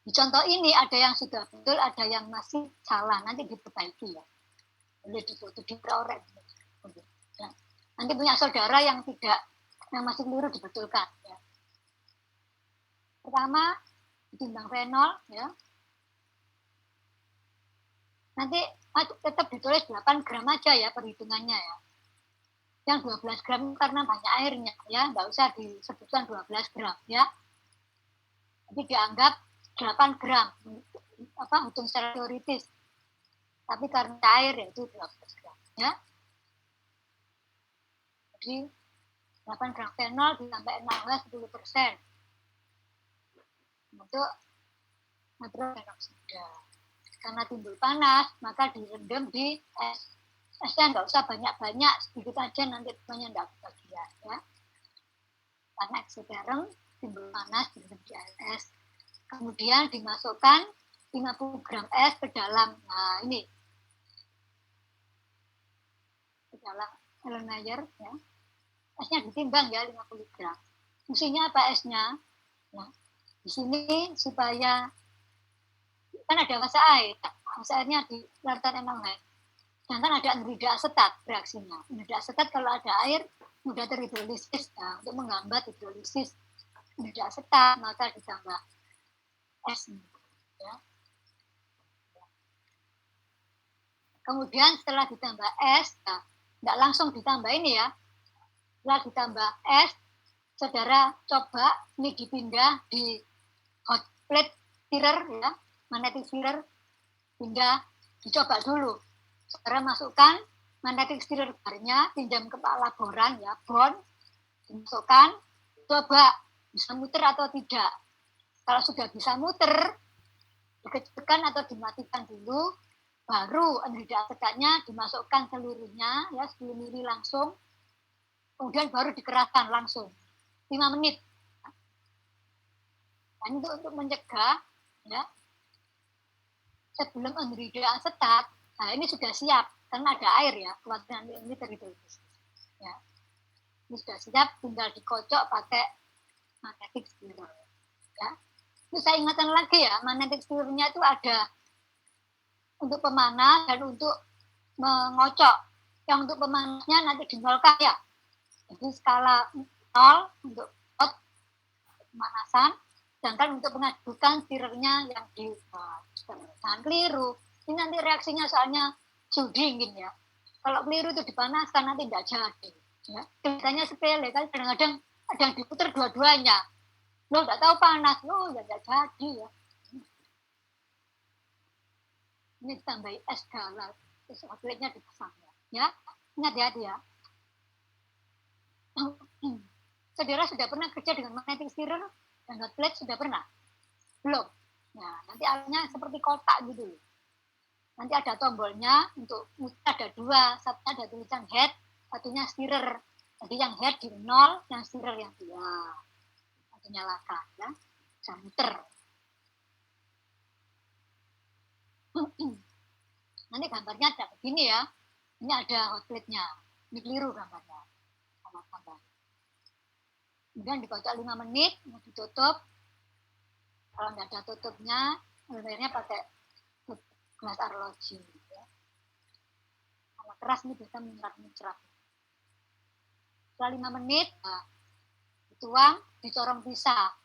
A: Di contoh ini ada yang sudah betul, ada yang masih salah. Nanti diperbaiki ya. Boleh dikorek. Ya. Nanti punya saudara yang masih keliru dibetulkan. Ya. Pertama, ditimbang fenol ya. Nanti tetap ditulis 8 gram aja ya perhitungannya ya. Yang 12 gram karena banyak airnya ya, nggak usah disebutkan 12 gram ya. Jadi dianggap 8 gram, hitung secara teoritis. Tapi karena air yaitu 12 gram ya. Jadi 8 gram fenol ditambah NaOH 10% untuk nitrogen peroksida. Karena timbul panas, maka direndam di es. Esnya nggak usah banyak-banyak, sedikit aja nanti temannya nggak kebagian ya. Karena eksoterm timbul panas direndam di air es. Kemudian dimasukkan 50 gram es ke dalam, nah ini, ke dalam Erlenmeyer ya. Esnya ditimbang ya 50 gram. Fungsinya apa esnya? Nah, di sini supaya kan ada masa airnya di larutan NaOH. Sedangkan ada anhidrida asetat reaksinya. Anhidrida asetat kalau ada air mudah terhidrolisis. Nah, untuk menghambat hidrolisis anhidrida asetat maka ditambah es. Ya. Kemudian setelah ditambah es, tidak langsung ditambah ini ya. Setelah ditambah es, saudara coba ini dipindah di hot plate stirrer ya, magnetic stirrer, pindah, dicoba dulu. Saudara masukkan magnetic stirrer barnya, pinjam ke laboran ya, bond, dimasukkan, coba bisa muter atau tidak. Kalau sudah bisa muter, dikecilkan atau dimatikan dulu, baru anhidrida asetatnya dimasukkan seluruhnya ya 10 ml langsung, kemudian baru dikeraskan langsung 5 menit. Dan itu untuk mencegah ya sebelum anhidrida asetat, nah ini sudah siap karena ada air ya, kewatan ini terhidrolisis. Ya. Ini sudah siap, tinggal dikocok pakai magnetic stirrer. Ya. Itu saya ingatkan lagi ya, magnetic stirrer-nya itu ada untuk pemanas dan untuk mengocok. Yang untuk pemanasnya nanti dinolkan ya. Jadi skala 0 untuk pemanasan, sedangkan untuk pengadukan stirrernya yang di jangan keliru. Ini nanti reaksinya soalnya suhu dingin ya. Kalau keliru itu dipanaskan nanti tidak jadi. Ya. Kelihatannya sepele kan, kadang-kadang ada yang diputar dua-duanya. Lo tidak tahu panas, lo ya tidak jadi ya. Ini ditambahi es galau, terus outletnya dipasang ya. Ingat ya. Saudara sudah pernah kerja dengan magnetic stirrer dan hot plate sudah pernah? Belum. Nah, nanti alatnya seperti kotak gitu. Nanti ada tombolnya, untuk ada 2, satunya ada tulisan head, satunya stirrer. Jadi yang head di 0, yang stirrer yang 2. Nanti nyalakan ya. bisa muter. Nanti gambarnya ada begini ya. Ini ada hot plate-nya. Ini keliru gambarnya. Gambar. Kemudian dikocok 5 menit, ditutup. Kalau nggak ada tutupnya, airnya pakai gelas arloji. Ya. Kalau keras ini bisa menyerap. Setelah 5 menit, nah, dituang, dicorong pisah.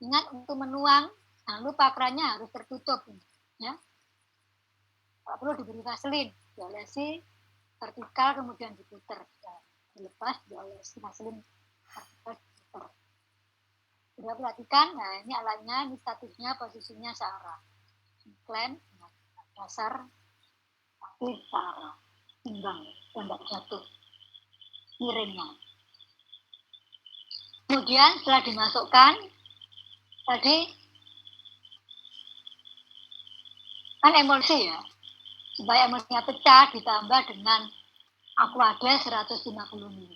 A: Ingat untuk menuang, jangan lupa kerannya harus tertutup. Ya. Kalau perlu diberi vaselin, diolesi vertikal kemudian diputer. Ya. Dilepas, diolesi vaselin vertikal diputer. Sudah perhatikan, nah ini alatnya, ini statusnya, posisinya searah. Klem, dasar, kaki searah. Timbang, dan tidak jatuh. Miringnya. Kemudian setelah dimasukkan, tadi kan emulsi ya, supaya emulsinya pecah ditambah dengan aquagel 150 ml.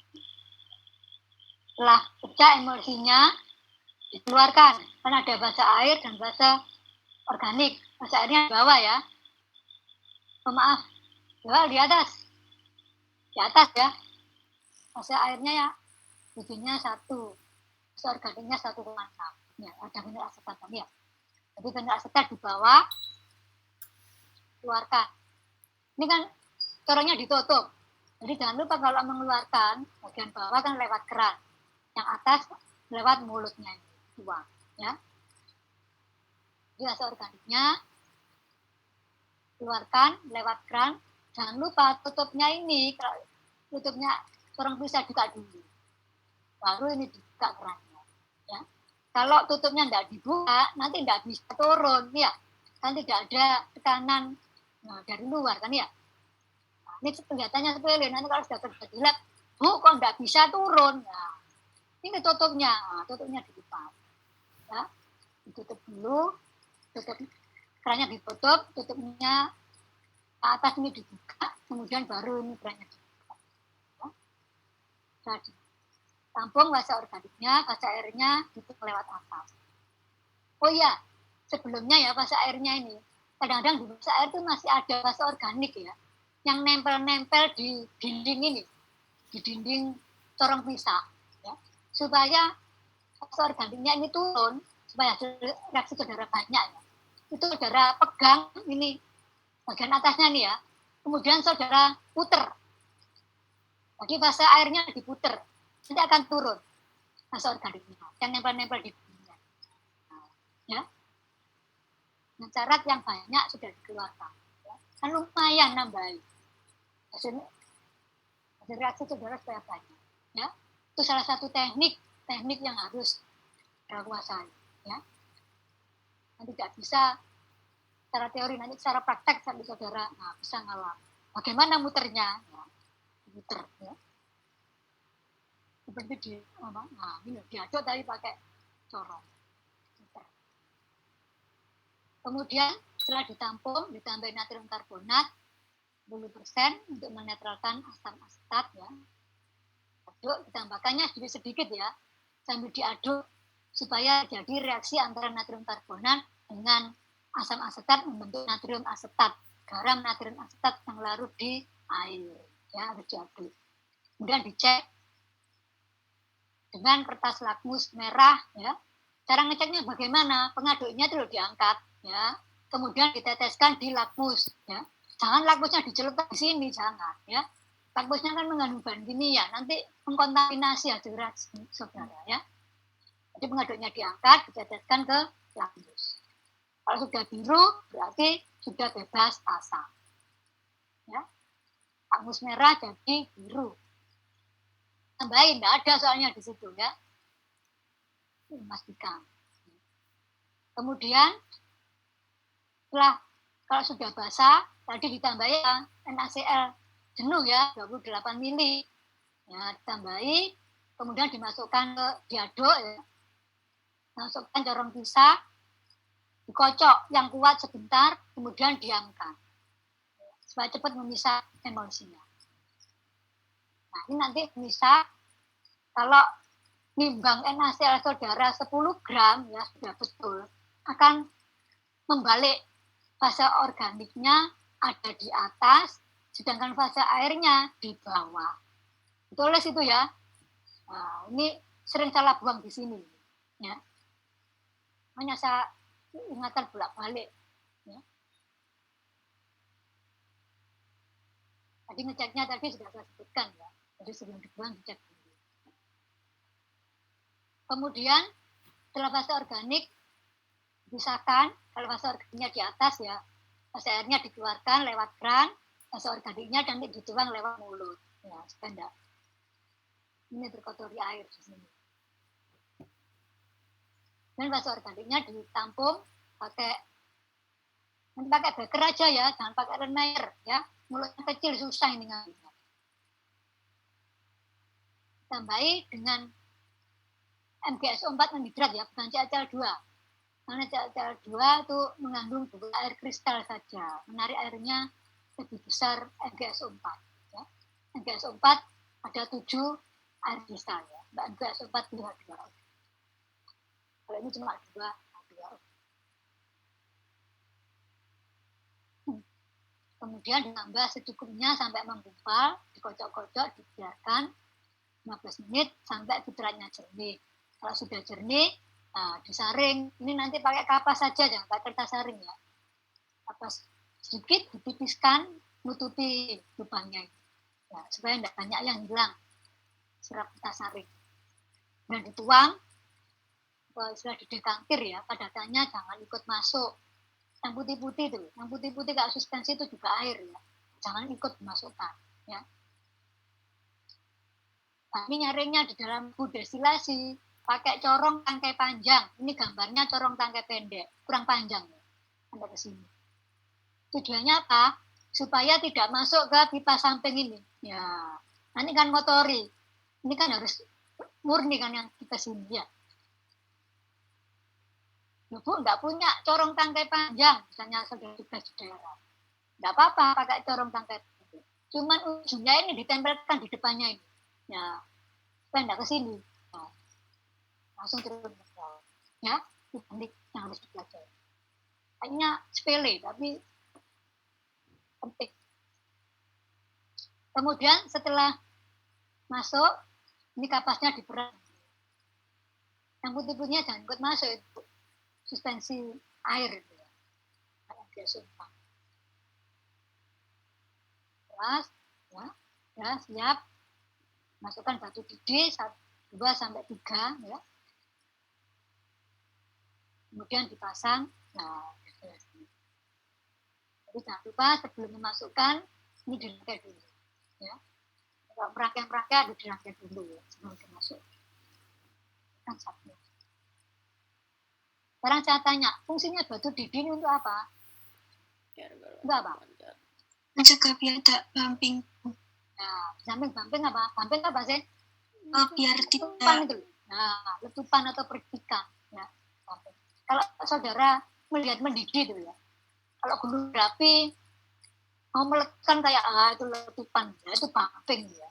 A: Setelah pecah emulsinya, dikeluarkan, kan ada basa air dan basa organik. Basa airnya di bawah ya. Maaf, di atas. Di atas ya. Basa airnya ya, bijinya 1, basa organiknya 1,6. Ya, ada benar asetat ya. Jadi benar asetat di bawah, keluarkan. Ini kan corongnya ditutup. Jadi jangan lupa kalau mengeluarkan, bagian bawah kan lewat keran. Yang atas lewat mulutnya. Tuang, ya. Jadi basa organiknya keluarkan lewat keran. Jangan lupa tutupnya ini, kalau tutupnya corong bisa dibuka dulu. Baru ini dibuka kerannya. Ya. Kalau tutupnya tidak dibuka, nanti tidak bisa turun, ya. Kan tidak ada tekanan dari luar, kan ya. Nah, ini kelihatannya sepele. Nanti kalau sudah kerja di lab, Bu, kok tidak bisa turun? Nah, ini tutupnya. Nah, tutupnya dibuka. Ya, ditutup dulu, kerannya ditutup, tutupnya ke atas ini dibuka, kemudian baru ini kerannya dibuka. Ya. Jadi, tampung basa organiknya, basa airnya ditutup lewat atas. Oh iya, sebelumnya ya basa airnya ini, kadang-kadang di basa air itu masih ada basa organik ya, yang nempel-nempel di dinding ini, di dinding corong pisah, ya, supaya basa organiknya ini turun, supaya reaksi saudara banyak ya. Itu saudara pegang ini bagian atasnya nih ya, kemudian saudara puter. Jadi basa airnya diputer, nanti akan turun basa organiknya yang nempel-nempel di dinding. Nah, ya. Nah, syarat yang banyak sudah dikeluarkan. Ya. Kan lumayan nambahin. Hasil reaksi saudara supaya banyak. Ya. Itu salah satu teknik yang harus kuasai. Ya. Nanti tidak bisa secara teori, nanti secara praktek sampai saudara bisa ngalah. Bagaimana muternya? Ya. Muter. Ya. Seperti ini diaduk tadi pakai corong. Muter. Kemudian setelah ditampung, ditambah natrium karbonat 10% untuk menetralkan asam asetat ya. Aduk, ditambahkannya sedikit ya, sambil diaduk supaya jadi reaksi antara natrium karbonat dengan asam asetat membentuk natrium asetat, garam natrium asetat yang larut di air ya, harus diaduk. Kemudian dicek dengan kertas lakmus merah ya. Cara ngeceknya bagaimana? Pengaduknya itu diangkat ya, kemudian diteteskan di lakmus ya. Jangan lakmusnya dicelupkan di sini, jangan ya. Lakmusnya kan mengandung bahan kimia, nanti mengkontaminasi hasil reaksi saudara ya. Jadi pengaduknya diangkat, diteteskan ke lakmus. Kalau sudah biru berarti sudah bebas asam. Ya. Lakmus merah jadi biru. Tambahin, tidak ada soalnya di situ ya. Memastikan. Kemudian setelah kalau sudah basah, tadi ditambahi NaCl jenuh ya, 28 mili. Ya, ditambahi, kemudian dimasukkan ke diaduk ya. Masukkan corong pisah, dikocok yang kuat sebentar, kemudian diamkan. Supaya cepat memisah emulsinya. Nah, ini nanti bisa kalau nimbang NaCl saudara 10 gram, ya sudah betul, akan membalik fase organiknya ada di atas, sedangkan fase airnya di bawah. Betul itu ya. Nah, ini sering salah buang di sini. Ya. Hanya saya ingatan bolak-balik. Ya. Tadi ngeceknya tadi sudah saya sebutkan ya. Jadi sebelum dibuang dicek dulu. Kemudian setelah fase organik dipisahkan, kalau fase organiknya di atas ya, fase airnya dikeluarkan lewat keran, fase organiknya nanti dituang lewat mulut. Ya, supaya enggak ini terkotori air di sini. Dan fase organiknya ditampung pakai beker aja ya, jangan pakai Renair ya. Mulutnya kecil susah ini ngambilnya. Tambahi dengan MgSO4 anhidrat ya, bukan CaCl2. Karena CaCl2 itu mengandung 2 air kristal saja, menarik airnya lebih besar MgSO4. Ya. MgSO4 ada 7 air kristal ya, MgSO4 itu H2O. Kalau ini cuma H2O. Kemudian ditambah secukupnya sampai menggumpal, dikocok-kocok, dibiarkan 15 menit sampai fibratnya jernih. Kalau sudah jernih, nah, disaring. Ini nanti pakai kapas saja, jangan pakai kertas saring ya. Kapas sedikit ditipiskan, nutupi lubangnya. Ya, supaya tidak banyak yang hilang serap kertas saring. Dan dituang, setelah didekangkir ya, padatannya jangan ikut masuk. Yang putih-putih itu, yang putih-putih kalau suspensi itu juga air ya. Jangan ikut dimasukkan ya. Kami nyaringnya di dalam destilasi pakai corong tangkai panjang. Ini gambarnya corong tangkai pendek, kurang panjang ya. Anda ke sini. Tujuannya apa? Supaya tidak masuk ke pipa samping ini. Ya, nanti kan motori. Ini kan harus murni kan yang kita sini ya. Bu, enggak punya corong tangkai panjang, misalnya saudara tugas di daerah. Enggak apa-apa pakai corong tangkai panjang. Cuman ujungnya ini ditempelkan di depannya ini. Ya, supaya enggak ke sini. Nah, langsung turun ke bawah. Ya, itu teknik yang harus dipelajari. Kayaknya sepele, tapi penting. Kemudian setelah masuk, ini kapasnya diperas. Yang putih-putihnya jangan ikut masuk itu. Suspensi air itu ya. Kayak biasa. Keras, ya, siap. Masukkan batu didih 2 sampai 3 ya. Kemudian dipasang. Nah, jadi jangan lupa sebelum memasukkan ini dirangkai dulu ya. Kalau merangkai harus dirangkai dulu ya, sebelum dimasuk. Kan satu. Sekarang saya tanya, fungsinya batu didih ini untuk apa? Untuk apa?
D: Mencegah biar tidak bumping.
A: Nah, bumping apa? Bumping apa sih?
D: Biar
A: letupan
D: tidak.
A: itu. Nah, letupan atau percikan. Ya, bumping. Kalau saudara melihat mendidih itu ya, kalau gunung berapi mau melekan kayak itu letupan, ya, itu bumping ya.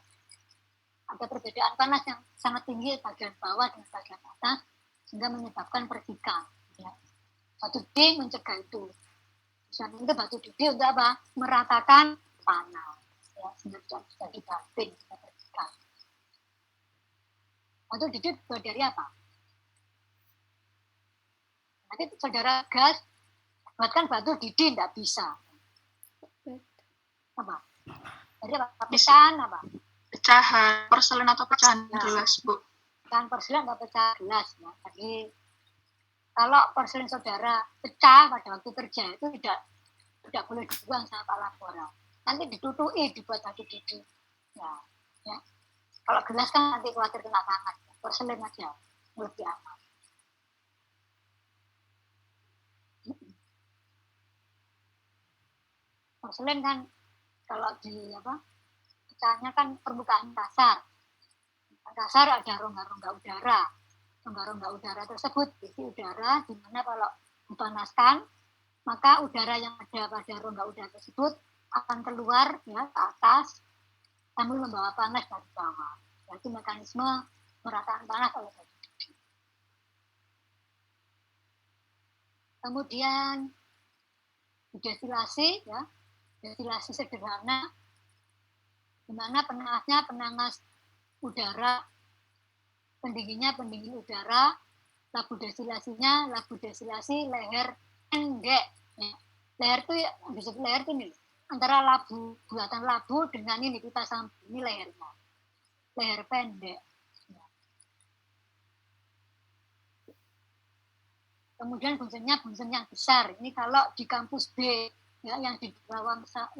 A: Ada perbedaan panas yang sangat tinggi bagian bawah dan bagian atas sehingga menyebabkan percikan. Ya. Batu didih mencegah itu. Dan itu batu didih untuk apa? Meratakan panas. Ya, sehingga bisa dibanting, bisa percikan. Batu didih dari apa? Nanti saudara gas buatkan batu didih tidak bisa. Apa? Jadi apa? Pecahan apa?
E: Pecahan, porselen atau pecahan gelas, Bu.
A: Pecahan porselen atau pecahan gelas. Ya. Jadi kalau porselen saudara pecah pada waktu kerja itu tidak boleh dibuang sama Pak Laporan. Nanti ditutui dibuat batu didih. Ya. Kalau gelas kan nanti khawatir kena tangan. Porselen aja lebih aman. Porselen kan kalau di pecahnya kan permukaan kasar. Kasar ada rongga-rongga udara. Rongga-rongga udara tersebut isi udara di mana kalau dipanaskan maka udara yang ada pada rongga udara tersebut akan keluar ya ke atas sambil membawa panas dari bawah. Itu mekanisme pemerataan panas oleh zat besi. Kemudian destilasi, ya, destilasi sederhana, di mana penangasnya penangas udara, pendinginnya pendingin udara, labu destilasinya labu destilasi leher pendek. Ya. Leher itu disebut leher itu nih, antara labu buatan labu dengan ini kita sambung ini lehernya, leher pendek. Ya. Kemudian bunsennya bunsen yang besar. Ini kalau di kampus B, ya, yang di Bawangsa,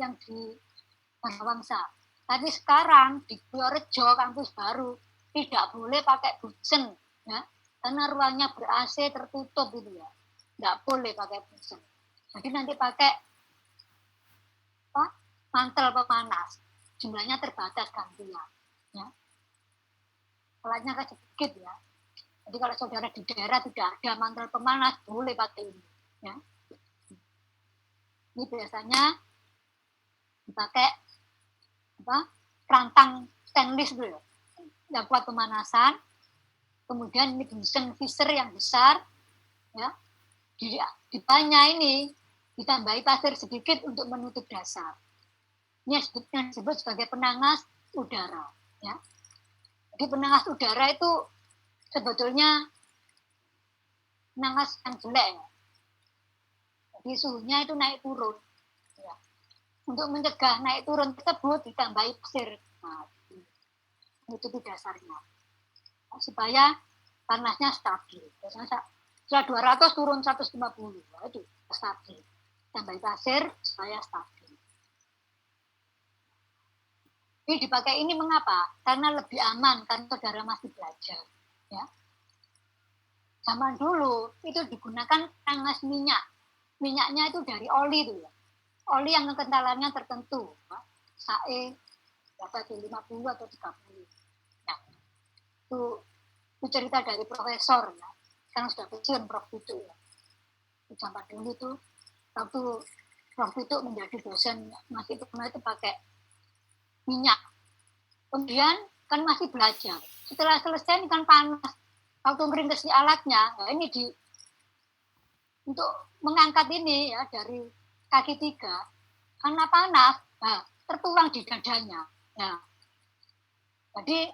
A: Tapi sekarang di Purworejo kampus baru tidak boleh pakai bunsen, ya, karena ruangnya ber-AC tertutup gitu ya, nggak boleh pakai bunsen. Jadi nanti pakai mantel pemanas, jumlahnya terbatas gantian, ya. Alatnya kan sedikit ya. Jadi kalau saudara di daerah tidak ada mantel pemanas, boleh pakai ini, ya. Ini biasanya dipakai rantang stainless dulu, yang kuat pemanasan. Kemudian ini bunsen Fisher yang besar, ya, di bawahnya ini ditambahi pasir sedikit untuk menutup dasar. Ini yang disebut sebagai penangas udara, ya. Jadi penangas udara itu sebetulnya penangas yang jelek, ya. Jadi suhunya itu naik turun. Ya. Untuk mencegah naik turun tersebut ditambahi pasir, nah, menutupi dasarnya, supaya panasnya stabil. Biasanya setelah 200 turun 150, nah, itu stabil. Tambah pasir supaya stabil. Ini dipakai ini mengapa? Karena lebih aman, karena saudara masih belajar. Ya. Zaman dulu itu digunakan penangas minyak. Minyaknya itu dari oli itu ya. Oli yang kekentalannya tertentu. SAE berapa itu 50 atau 30. Ya. Itu cerita dari profesor ya. Sekarang sudah pensiun Prof. Pitu ya. Di zaman dulu itu waktu Prof. Pitu menjadi dosen masih pernah itu pakai minyak. Kemudian kan masih belajar. Setelah selesai ini kan panas. Waktu ngeringkesi alatnya, nah ini untuk mengangkat ini ya dari kaki 3, karena panas, nah, tertuang di dadanya. Nah, jadi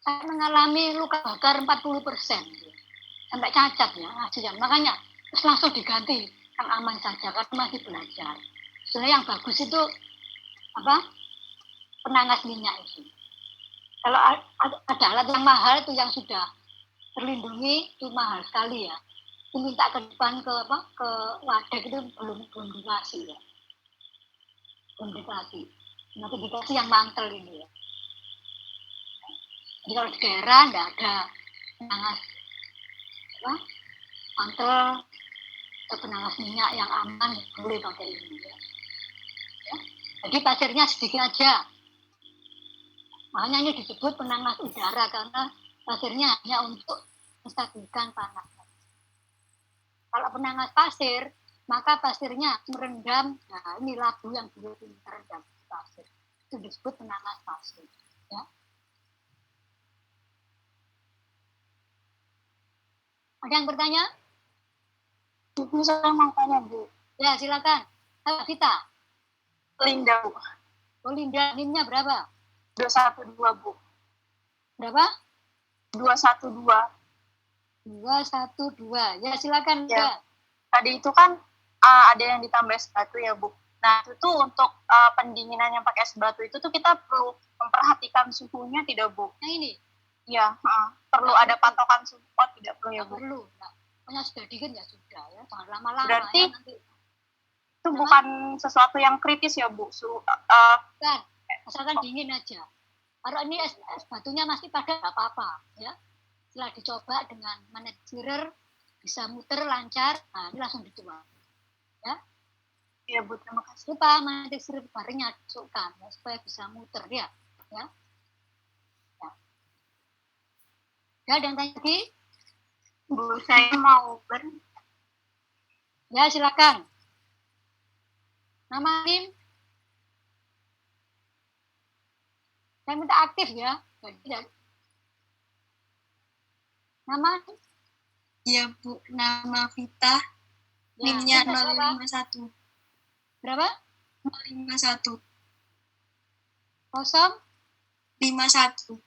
A: saya mengalami luka bakar 40%, sampai cacat ya. Makanya terus langsung diganti yang aman saja karena masih belajar. Sebenarnya yang bagus itu penangas minyak itu. Kalau ada alat yang mahal itu yang sudah terlindungi itu mahal sekali ya. Itu minta ke depan ke Wadek itu belum dikasih ya. Belum dikasih. Nanti dikasih yang mantel ini ya. Jadi kalau di daerah nggak ada penangas mantel atau penangas minyak yang aman, boleh pakai ini ya. Jadi pasirnya sedikit aja. Makanya ini disebut penangas udara karena pasirnya hanya untuk menstabilkan panas. Kalau penangas pasir, maka pasirnya merendam. Nah, ini labu yang dulu merendam pasir. Itu disebut penangas pasir. Ya. Ada yang bertanya?
B: Bu, saya mau tanya, Bu.
A: Ya, silakan. Kita.
B: Linda, Bu.
A: Oh, Linda, NIM-nya berapa?
B: 212, Bu.
A: Berapa?
B: 212.
A: 212. Ya, silakan.
B: Ya. Tadi itu kan ada yang ditambah es batu ya, Bu. Nah, itu tuh untuk pendinginan yang pakai es batu itu tuh kita perlu memperhatikan suhunya tidak, Bu?
A: Nah, ini.
B: Ya, perlu ada patokan suhu. Oh, tidak perlu ya, Bu?
A: Perlu. Nah, pokoknya sudah dingin ya sudah ya. Jangan lama-lama
B: berarti
A: ya nanti.
B: Itu bukan sesuatu yang kritis ya, Bu?
A: Kan, asalkan dingin aja. Kalau ini es batunya masih padat nggak apa-apa ya. Setelah dicoba dengan manajer bisa muter lancar, nah ini langsung dituang. Ya.
B: Iya, Bu, terima kasih.
A: Lupa manajer barengnya masukkan ya, supaya bisa muter ya. Ya. Ya, ada yang tanya lagi?
B: Bu, saya mau
A: Ya, silakan. Nama NIM? Saya minta aktif ya. Nama?
D: Ya Bu, nama Vita,
A: Ya,
D: NIM-nya
A: Vita berapa?
D: 051.
A: Berapa?
D: 051.
A: Kosong?
D: 51.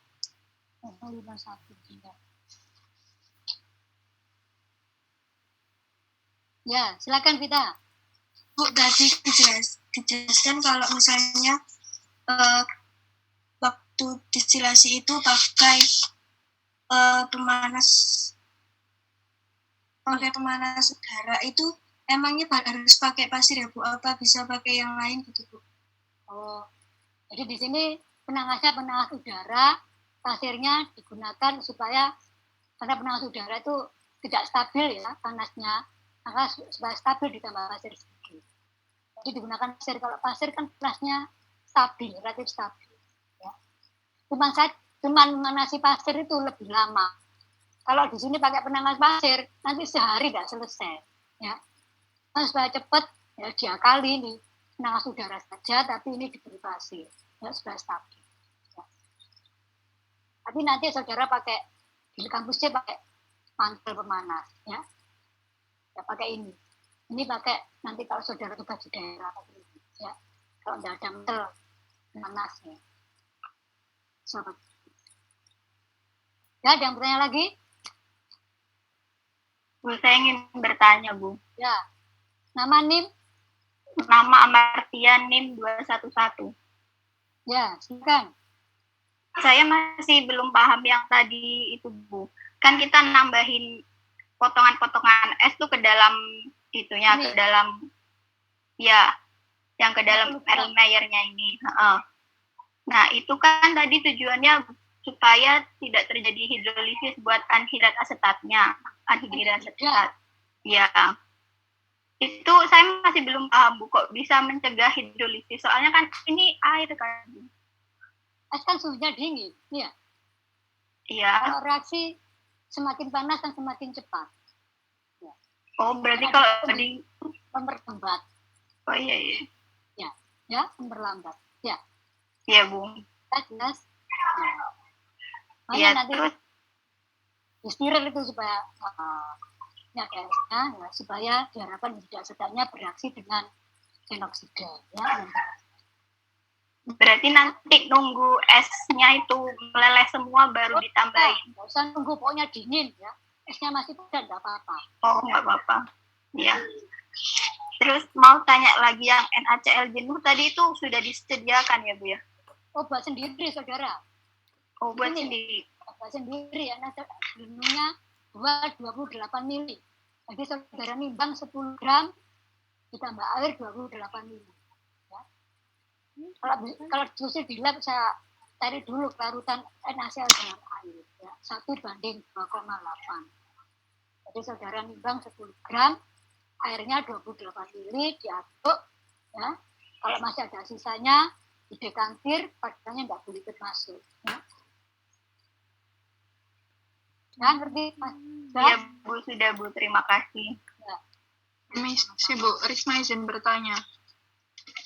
A: 51. Ya, silakan Vita.
D: Bu, tadi dijelaskan kalau misalnya waktu distilasi itu pakai pemanas udara itu emangnya harus pakai pasir ya Bu? Apa bisa pakai yang lain gitu Bu?
A: Oh, jadi di sini penanasnya penanas udara, pasirnya digunakan supaya karena penanas udara itu tidak stabil ya panasnya, maka supaya stabil ditambah pasir sedikit. Jadi digunakan pasir. Kalau pasir kan panasnya stabil, relatif stabil. Ya. Cuman menganasi pasir itu lebih lama. Kalau di sini pakai penanas pasir, nanti sehari tidak selesai. Ya. Nah, supaya cepat, ya diakali nih penanas udara saja, tapi ini diberi pasir, ya supaya stabil. Ya. Tapi nanti saudara pakai di kampusnya pakai mantel pemanas, ya pakai ini. Ini pakai nanti kalau saudara tugas di daerah, ya kalau tidak ada mantel panasnya. Sobat. Ya, ada yang bertanya lagi?
B: Bu, saya ingin bertanya, Bu.
A: Ya, nama NIM?
B: Nama Amartian NIM 211.
A: Ya, silakan.
B: Saya masih belum paham yang tadi itu, Bu. Kan kita nambahin potongan-potongan es tuh ke dalam itunya,
A: Ini.
B: ke dalam, ya, yang ke dalam Erlenmeyernya ini. Nah, itu kan tadi tujuannya supaya tidak terjadi hidrolisis buat anhidrat asetatnya. Anhidrat asetat. Ya. Itu saya masih belum paham, Bu, kok bisa mencegah hidrolisis. Soalnya kan ini air kan.
A: Es kan suhunya dingin, ya.
B: Iya.
A: Kalau reaksi semakin panas dan semakin cepat. Ya.
B: Oh, berarti kalau di
A: memperlambat.
B: Oh iya iya.
A: Ya, memperlambat. Ya.
B: Iya, Bu.
A: Jelas.
B: Iya,
A: nanti
B: terus
A: disteril itu supaya gasnya, ya, supaya diharapkan tidak sedangnya bereaksi dengan genoksida. Ya.
B: Berarti nanti nunggu esnya itu meleleh semua baru ditambahin.
A: Nggak usah nunggu, pokoknya dingin ya. Esnya masih tidak apa-apa.
B: Oh, nggak apa-apa. Ya. Terus mau tanya lagi yang NaCl jenuh tadi itu sudah disediakan ya, Bu ya?
A: Oh, buat sendiri, saudara.
B: Oh, buat
A: Ini,
B: sendiri.
A: Buat sendiri ya, jenuhnya 28 mili. Jadi saudara nimbang 10 gram, ditambah air 28 mili. Ya. Kalau diskusi di lab, saya cari dulu kelarutan NaCl dengan air. Ya. 1:2,8. Jadi saudara nimbang 10 gram, airnya 28 mili, diaduk. Ya. Kalau masih ada sisanya, didekantir, padanya nggak boleh ikut masuk. Ya. Ya, ngerti, Mas?
B: Iya, Bu, sudah, Bu. Terima kasih.
A: Ya.
E: Permisi, Bu. Risma izin bertanya.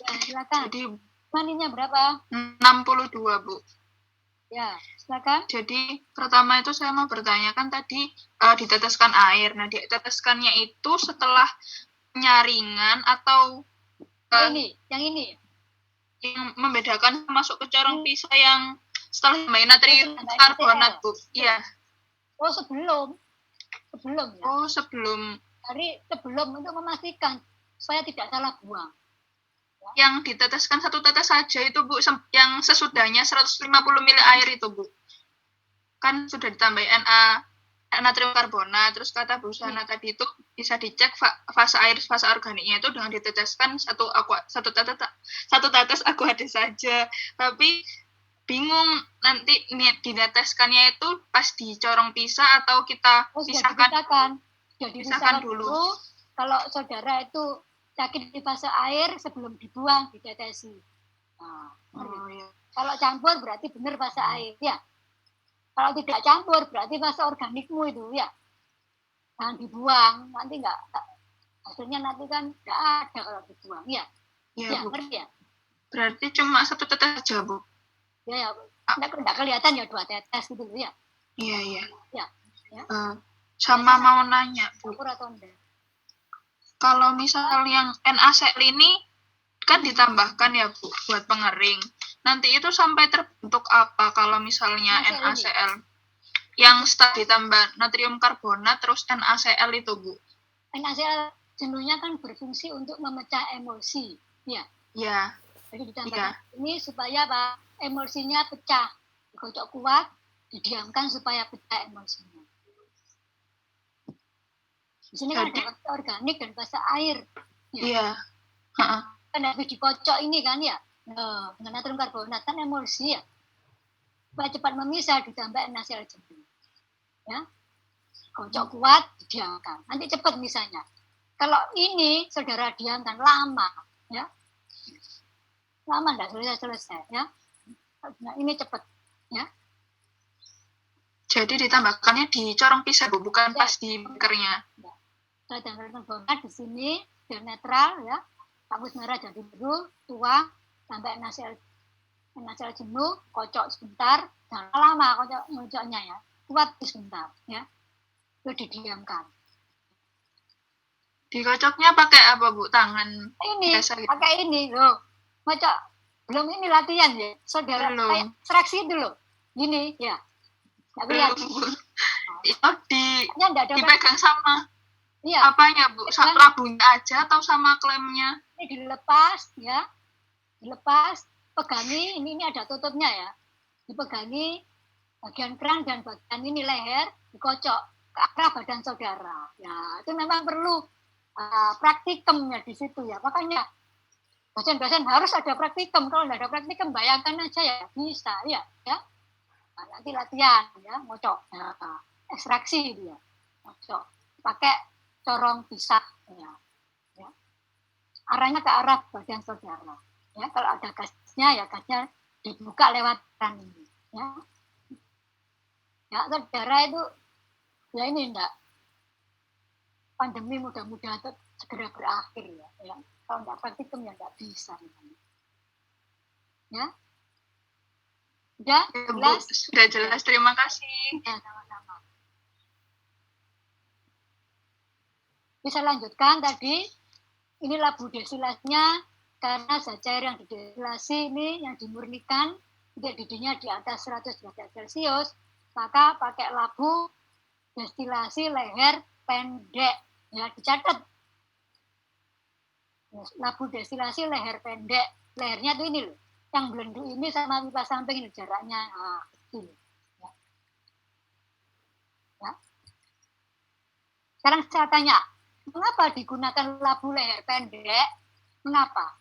A: Ya, silakan.
E: Jadi,
A: Maninya berapa?
E: 62, Bu.
A: Ya, silakan.
E: Jadi, pertama itu saya mau bertanya, kan tadi diteteskan air. Nah, diteteskannya itu setelah penyaringan atau
A: yang ini.
E: Yang membedakan masuk ke corong pisah yang setelah main natrium karbonat, Bu. Iya.
A: Oh, sebelum ya.
E: Oh, sebelum.
A: Sebelum untuk memastikan supaya tidak salah buang.
E: Yang diteteskan satu tetes saja itu, Bu, yang sesudahnya 150 ml air itu, Bu. Kan sudah ditambahin natrium karbonat, terus kata Bu Sana tadi itu bisa dicek fase air, fase organiknya itu dengan diteteskan satu tetes aqua saja. Tapi bingung nanti diteteskannya itu pas dicorong pisah atau kita pisahkan dulu.
A: Kalau saudara itu yakin di fase air sebelum dibuang ditetesi. Nah,
E: iya.
A: Kalau campur berarti benar fase air ya. Kalau tidak campur berarti fase organikmu itu ya. Jangan dibuang, nanti enggak hasilnya nanti kan enggak ada kalau dibuang ya.
E: Iya, Bu.
A: Ngerti ya?
E: Berarti cuma satu tetes saja, Bu.
A: Ya, enggak kelihatan ya 2 tetes gitu ya.
E: Iya.
A: Ya.
E: Sama mau nanya, Bu.
A: Campur atau enggak?
E: Kalau misal yang NaCl ini kan ditambahkan ya, Bu, buat pengering. Nanti itu sampai terbentuk apa kalau misalnya NaCl? Yang setelah ditambah natrium karbonat terus NaCl itu, Bu.
A: NaCl jenuhnya kan berfungsi untuk memecah emulsi, ya.
E: Ya.
A: Jadi ditambahkan ini supaya apa? Emulsinya pecah, dikocok kuat, didiamkan supaya pecah emulsinya. Di sini kan ada fase organik dan fase air.
E: Iya.
A: Kan habis dikocok ini kan ya. Dengan natrium karbonat kan emulsi ya. Supaya cepat memisah ditambah NaCl jenuh. Ya. Kocok kuat, didiamkan. Nanti cepat misalnya. Kalau ini saudara diamkan lama, ya. Lama enggak selesai ya. Nah, ini cepat, ya.
E: Jadi ditambahkannya di corong pisah, Bu, bukan pas di bekernya.
A: Dan karbonat di sini biar netral ya, kampus merah jadi biru, tua, sampai NaCl jenuh, kocok sebentar, jangan lama kocoknya ya, kuat sebentar ya, itu didiamkan. Dikocoknya
E: pakai apa, Bu? Tangan
A: ini,
E: biasa gitu?
A: Pakai ini loh, kocok belum ini latihan ya, saudara kayak ekstraksi dulu, gini ya, nggak kelihatan.
E: Dipegang sama.
A: Iya.
E: Apanya, Bu? Labunya aja atau sama klemnya?
A: Ini dilepas ya. Dilepas, pegangi, ini ada tutupnya ya. Dipegangi bagian keran dan bagian ini leher, dikocok ke arah badan saudara. Ya, itu memang perlu praktikumnya di situ ya. Makanya dosen-dosen harus ada praktikum. Kalau tidak ada praktikum, bayangkan aja ya, bisa ya. Nah, nanti latihan ya, ngocok. Nah, ekstraksi dia. Ngocok. Pakai corong pisah ya. Arahnya ke arah badan saudara ya. Kalau ada gasnya ya gasnya dibuka lewat keran ini ya saudara itu ya ini enggak, pandemi mudah-mudahan segera berakhir ya. Kalau enggak praktikum ya enggak bisa ya. Jelas?
E: Sudah jelas, terima kasih
A: ya. Sama-sama. Bisa lanjutkan tadi, ini labu destilasinya karena zat cair yang didestilasi ini yang dimurnikan, tidak didihnya di atas 100 derajat Celcius, maka pakai labu destilasi leher pendek, ya dicatat. Labu destilasi leher pendek, lehernya tuh ini loh, yang belendu ini sama pipa samping ini jaraknya kecil. Ya. Sekarang saya tanya, mengapa digunakan labu leher pendek? Mengapa?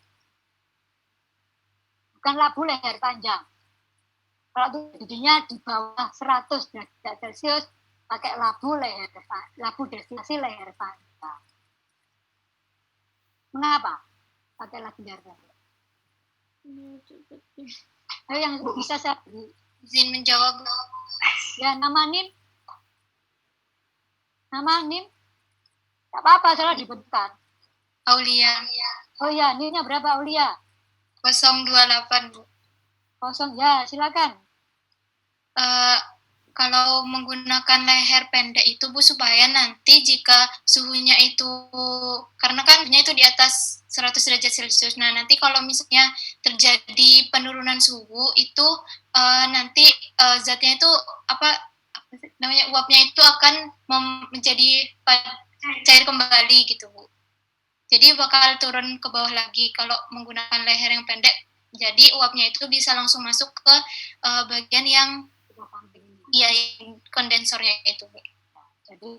A: Bukan labu leher panjang. Kalau didihnya di bawah 100 derajat Celcius, pakai labu destilasi leher panjang. Mengapa pakai labu leher pendek? Ayo yang bisa saya
D: izin menjawab.
A: Ya, nama NIM. Tak apa-apa, salah dibentukkan.
D: Aulia.
A: Oh ya, NIM-nya berapa Aulia?
D: 028, Bu.
A: Ya, silakan.
D: Kalau menggunakan leher pendek itu, Bu, supaya nanti jika suhunya itu, karena kan suhunya itu di atas 100 derajat Celcius, nah nanti kalau misalnya terjadi penurunan suhu itu nanti zatnya itu uapnya itu akan menjadi cair kembali gitu, Bu. Jadi bakal turun ke bawah lagi kalau menggunakan leher yang pendek. Jadi uapnya itu bisa langsung masuk ke bagian yang kondensornya itu, Bu.
A: Jadi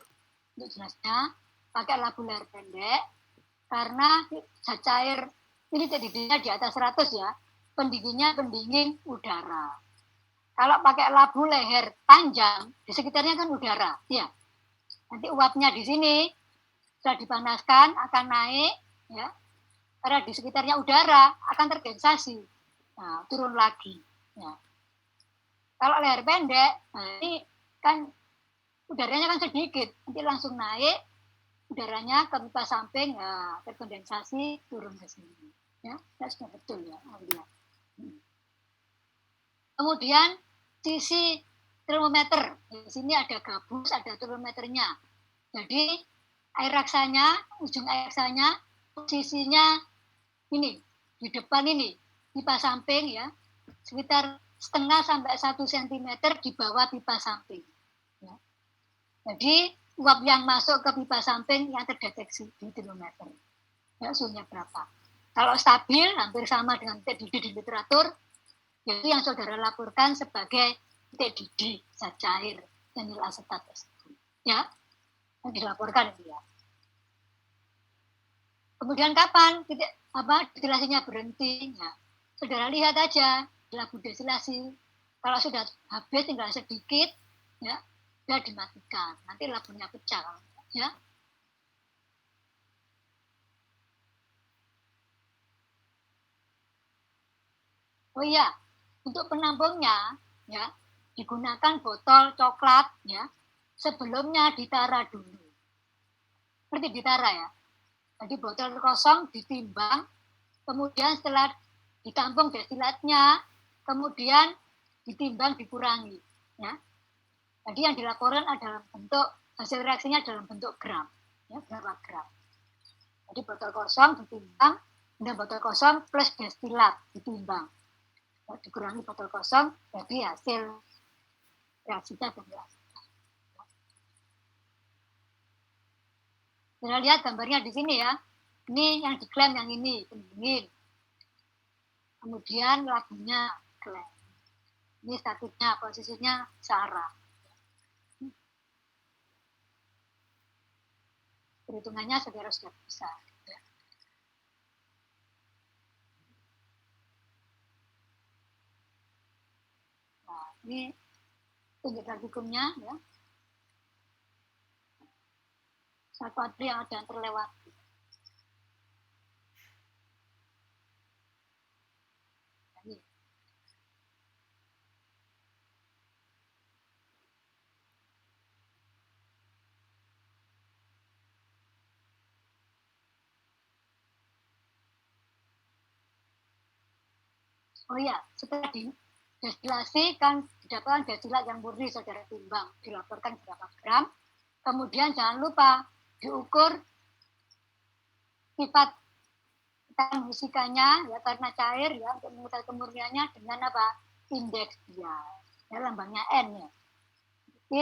A: untuk jelasnya pakai labu leher pendek karena zat cair ini didihnya di atas 100 ya. Pendinginnya pendingin udara. Kalau pakai labu leher panjang di sekitarnya kan udara, ya. Nanti uapnya di sini sudah dipanaskan akan naik ya. Karena di sekitarnya udara akan terkondensasi. Nah, turun lagi ya. Kalau leher pendek, nah ini kan udaranya kan sedikit, nanti langsung naik udaranya ke pipa samping, ya, terkondensasi turun ke sini. Ya, sudah betul ya, lihat. Kemudian sisi termometer. Di sini ada gabus, ada termometernya. Jadi air raksanya, ujung air raksanya posisinya ini di depan ini, pipa samping ya, sekitar setengah sampai 1 cm di bawah pipa samping. Ya. Jadi uap yang masuk ke pipa samping yang terdeteksi di termometer. Ya, suhunya berapa? Kalau stabil, hampir sama dengan titik didih di literatur, yaitu yang saudara laporkan sebagai titik didih zat cair vinyl asetat tersebut. Ya, yang dilaporkan itu ya. Kemudian kapan destilasinya berhenti? Ya, saudara lihat aja di labu destilasi. Kalau sudah habis tinggal sedikit, ya, sudah dimatikan. Nanti labunya pecah, ya. Oh iya, untuk penampungnya, ya, digunakan botol coklat, ya, sebelumnya ditara dulu. Seperti ditara ya. Jadi botol kosong ditimbang, kemudian setelah ditampung destilatnya, kemudian ditimbang dikurangi. Ya. Jadi yang dilaporkan adalah bentuk hasil reaksinya dalam bentuk gram, ya, berapa gram. Jadi botol kosong ditimbang, dan botol kosong plus destilat ditimbang. Dikurangi botol kosong, jadi hasil reaksinya adalah. Kita lihat gambarnya di sini ya. Ini yang diklaim yang ini, pendingin. Kemudian labunya klaim. Ini statusnya, posisinya SARA. Perhitungannya saudara sudah bisa. Nah, ini tunjukkan hukumnya ya. Satu yang ada yang terlewati. Ini. Oh iya, setelah destilasi kan didapatkan destilat yang murni saudara timbang, dilaporkan berapa gram. Kemudian jangan lupa diukur sifat musikannya ya, karena cair ya, untuk mengukur kemurniannya dengan apa? Indeks bias. Ya, lambangnya N ya. Jadi,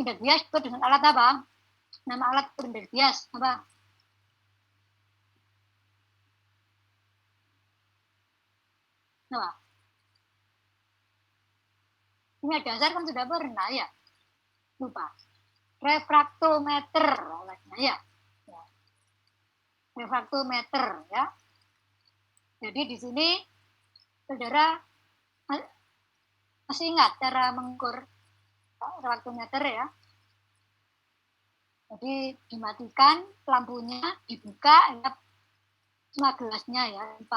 A: indeks bias itu dengan alat apa? Nama alat indeks bias apa? Nah, ini dasar kan sudah pernah ya, lupa. Refraktometer alatnya ya. Refraktometer ya. Jadi di sini saudara masih ingat cara mengukur refraktometer ya. Jadi dimatikan lampunya, dibuka ya, cuma gelasnya ya, 4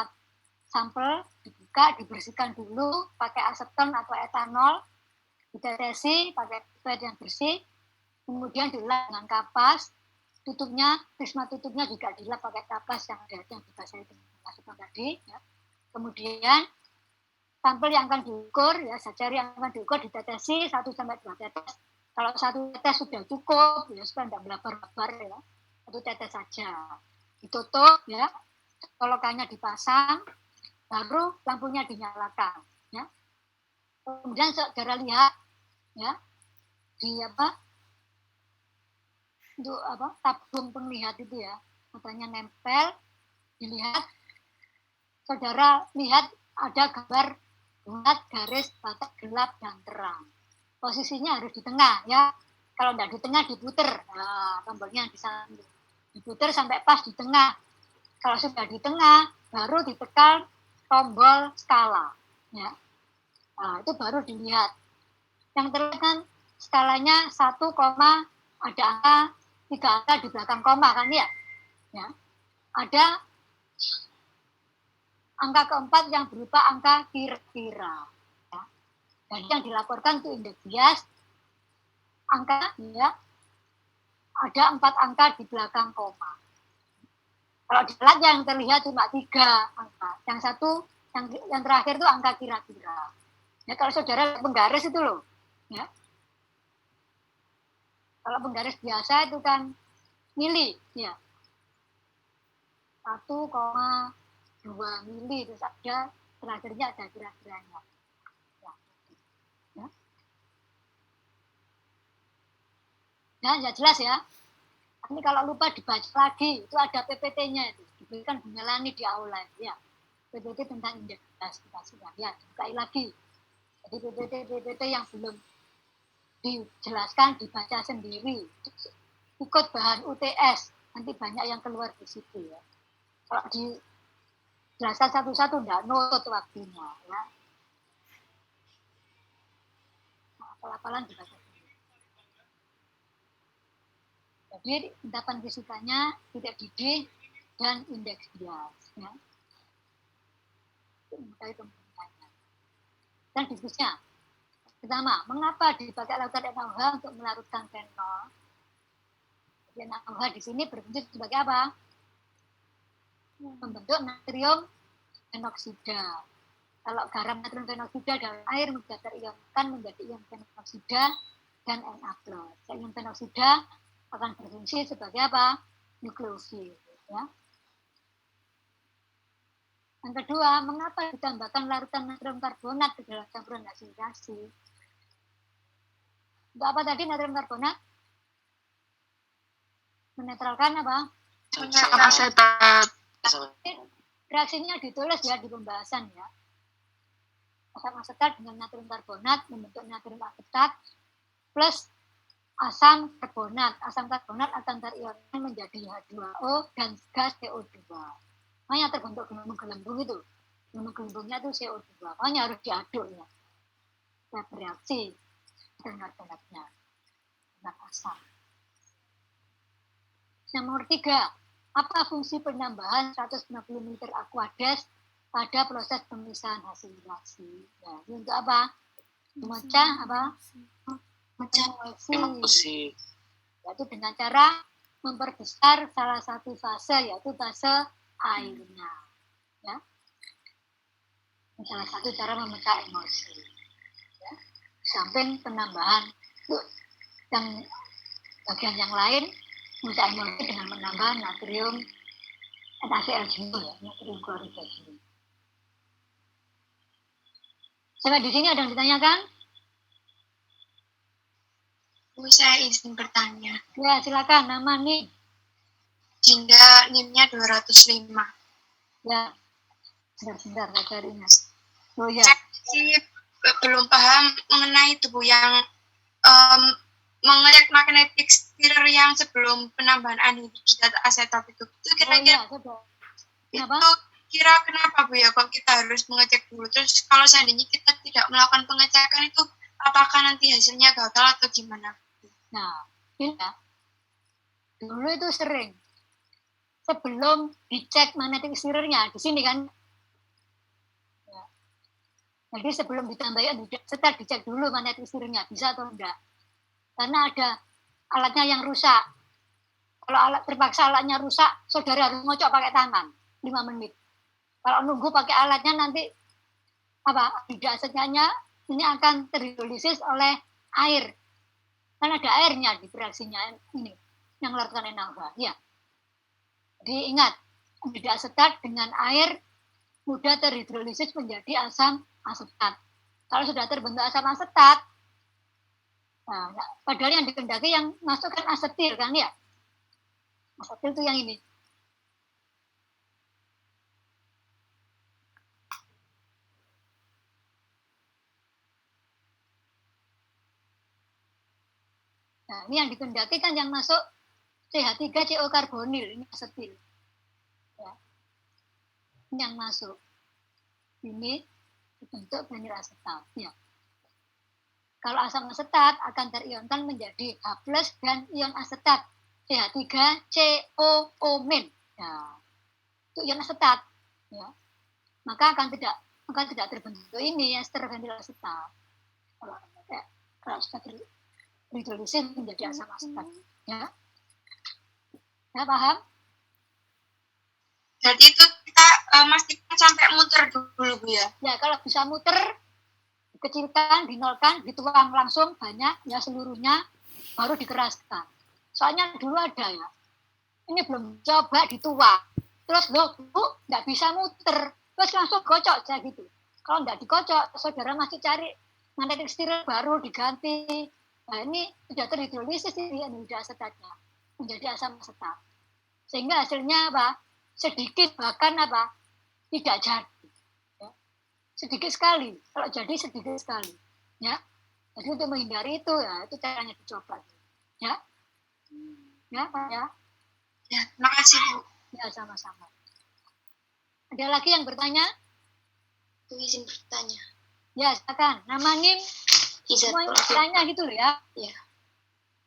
A: sampel dibuka, dibersihkan dulu pakai aseton atau etanol, ditetesi pakai pipet yang bersih, kemudian dilap dengan kapas, tutupnya, prisma tutupnya juga dilap pakai kapas yang ada yang dibasahi dengan aseton tadi. Ya. Kemudian sampel yang akan diukur, ya, jari yang akan diukur ditetesi 1-2 tetes. Kalau 1 tetes sudah cukup, ya supaya tidak melebar-lebar ya, 1 tetes saja. Ditutup, ya, colokannya dipasang, baru lampunya dinyalakan. Ya. Kemudian saudara lihat, ya, di apa? Untuk apa? Tabung penglihat itu ya, matanya nempel, dilihat, saudara lihat ada gambar bulat garis batas gelap dan terang. Posisinya harus di tengah ya. Kalau tidak di tengah diputer. Nah, tombolnya di sana. Diputer sampai pas di tengah. Kalau sudah di tengah, baru ditekan tombol skala. Ya. Nah, itu baru dilihat. Yang terlihat kan skalanya 1, ada angka 3 angka di belakang koma kan ya. Ya. Ada angka keempat yang berupa angka kira-kira. Ya. Dan yang dilaporkan itu indeks bias, angka ya, ada 4 angka di belakang koma. Kalau di alat yang terlihat cuma 3 angka. Yang satu, yang terakhir itu angka kira-kira. Ya kalau saudara penggaris itu loh, ya. Kalau penggaris biasa itu kan mili, ya. 1,2 mili, terus ada terakhirnya ada kira-kiranya. Ya jelas ya. Ini kalau lupa dibaca lagi, itu ada PPT-nya itu, diberikan Bu Melani di aula ya. PPT tentang indeks ya, dibukai lagi. Jadi PPT yang belum dijelaskan dibaca sendiri. Ikut bahan UTS, nanti banyak yang keluar di situ ya. Kalau dijelaskan satu-satu enggak notut waktunya ya. Nah, apal-apalan dibaca sendiri. Jadi endapan fisikanya titik didih dan indeks bias ya. Itu pembentukannya. Dan diskusinya. Pertama, mengapa dipakai larutan NaOH untuk melarutkan fenol? Jadi NaOH di sini berfungsi sebagai apa? Membentuk natrium fenoksida. Kalau garam natrium fenoksida dalam air mudah terionkan menjadi ion fenoksida dan Na+. Ion fenoksida akan berfungsi sebagai apa? Nukleofil. Ya. Yang kedua, mengapa ditambahkan larutan natrium karbonat ke dalam campuran hasil reaksi? Untuk apa tadi natrium karbonat? Menetralkan apa?
E: Asam asetat.
A: Reaksinya ditulis ya di pembahasan ya. Asam asetat dengan natrium karbonat membentuk natrium asetat plus asam karbonat. Asam karbonat akan terionkan menjadi H2O dan gas CO2. Makanya terbentuk gelembung-gelembung itu. Gelembung-gelembungnya itu CO2. Makanya harus diaduk ya. Saya bereaksi dengan karbonatnya dengan asam. Yang nomor 3. Apa fungsi penambahan 150 ml Aquades pada proses pemisahan hasil reaksi? Nah, ini untuk apa? Memecah apa? Memecah emulsi. Yaitu dengan cara memperbesar salah satu fase, yaitu fase airnya. Ya. Salah satu cara memecah emulsi. Ya. Samping penambahan yang bagian yang lain, memecah emulsi dengan menambah natrium NaCl jenuh ya, natrium klorida jenuh. Sampai di sini ada yang ditanyakan?
D: Saya izin bertanya.
A: Ya, silakan. Nama NIM.
D: Dinda NIM-nya 205.
A: Ya, sebentar, saya carinya. Oh ya.
D: Saya sih belum paham mengenai itu Bu, yang mengecek magnetic stirrer yang sebelum penambahan anhidrosat asetat itu kira-kira
A: Kenapa?
D: itu kira kenapa Bu ya kok kita harus mengecek dulu, terus kalau seandainya kita tidak melakukan pengecekan itu apakah nanti hasilnya gagal atau gimana?
A: Nah, ya. Dulu itu sering sebelum dicek magnetic stirrernya di sini kan. Ya. Jadi sebelum ditambahin setelah dicek dulu magnetic stirrernya bisa atau enggak. Karena ada alatnya yang rusak. Kalau terpaksa alatnya rusak, saudara harus ngocok pakai tangan 5 menit. Kalau nunggu pakai alatnya nanti apa? Asetnya ini akan terhidrolisis oleh air. Kan ada airnya di reaksinya ini yang larutan NaOH. Ya. Jadi ingat, asetat dengan air mudah terhidrolisis menjadi asam asetat. Kalau sudah terbentuk asam asetat, nah, padahal yang dikendaki yang masuk kan asetil kan ya. Asetil itu yang ini. Nah, ini yang dikendaki kan yang masuk CH3CO karbonil, ini asetil. Ya. Ini yang masuk. Ini dibentuk benil asetat. Ya. Kalau asam asetat akan terionkan menjadi H+ dan ion asetat CH3COO-. Nah, itu ion asetat. Ya. Maka akan tidak terbentuk ini ester benil asetat. Kalau sudah terhidrolisis menjadi asam asetat. Ya. Ya, paham?
D: Jadi itu kita pastikan sampai muter dulu Bu ya.
A: Ya, kalau bisa muter dikecilkan, dinolkan, dituang langsung banyak ya seluruhnya, baru dikeraskan. Soalnya dulu ada ya, ini belum coba dituang, terus loh Bu nggak bisa muter, terus langsung kocok aja gitu. Kalau nggak dikocok, saudara masih cari magnetic stirrer baru diganti. Nah ini sudah terhidrolisis ini anhidrida asetatnya menjadi asam asetat. Sehingga hasilnya apa? Sedikit bahkan apa? Tidak jadi. Ya. Sedikit sekali. Kalau jadi sedikit sekali. Ya. Jadi untuk menghindari itu ya itu caranya dicoba. Ya. Ya, Pak ya.
D: Ya, terima kasih Bu.
A: Ya, sama-sama. Ada lagi yang bertanya?
D: Bu izin bertanya.
A: Ya, silakan. Nama NIM
D: Izat
A: semuanya bertanya gitu loh ya.
D: Ya.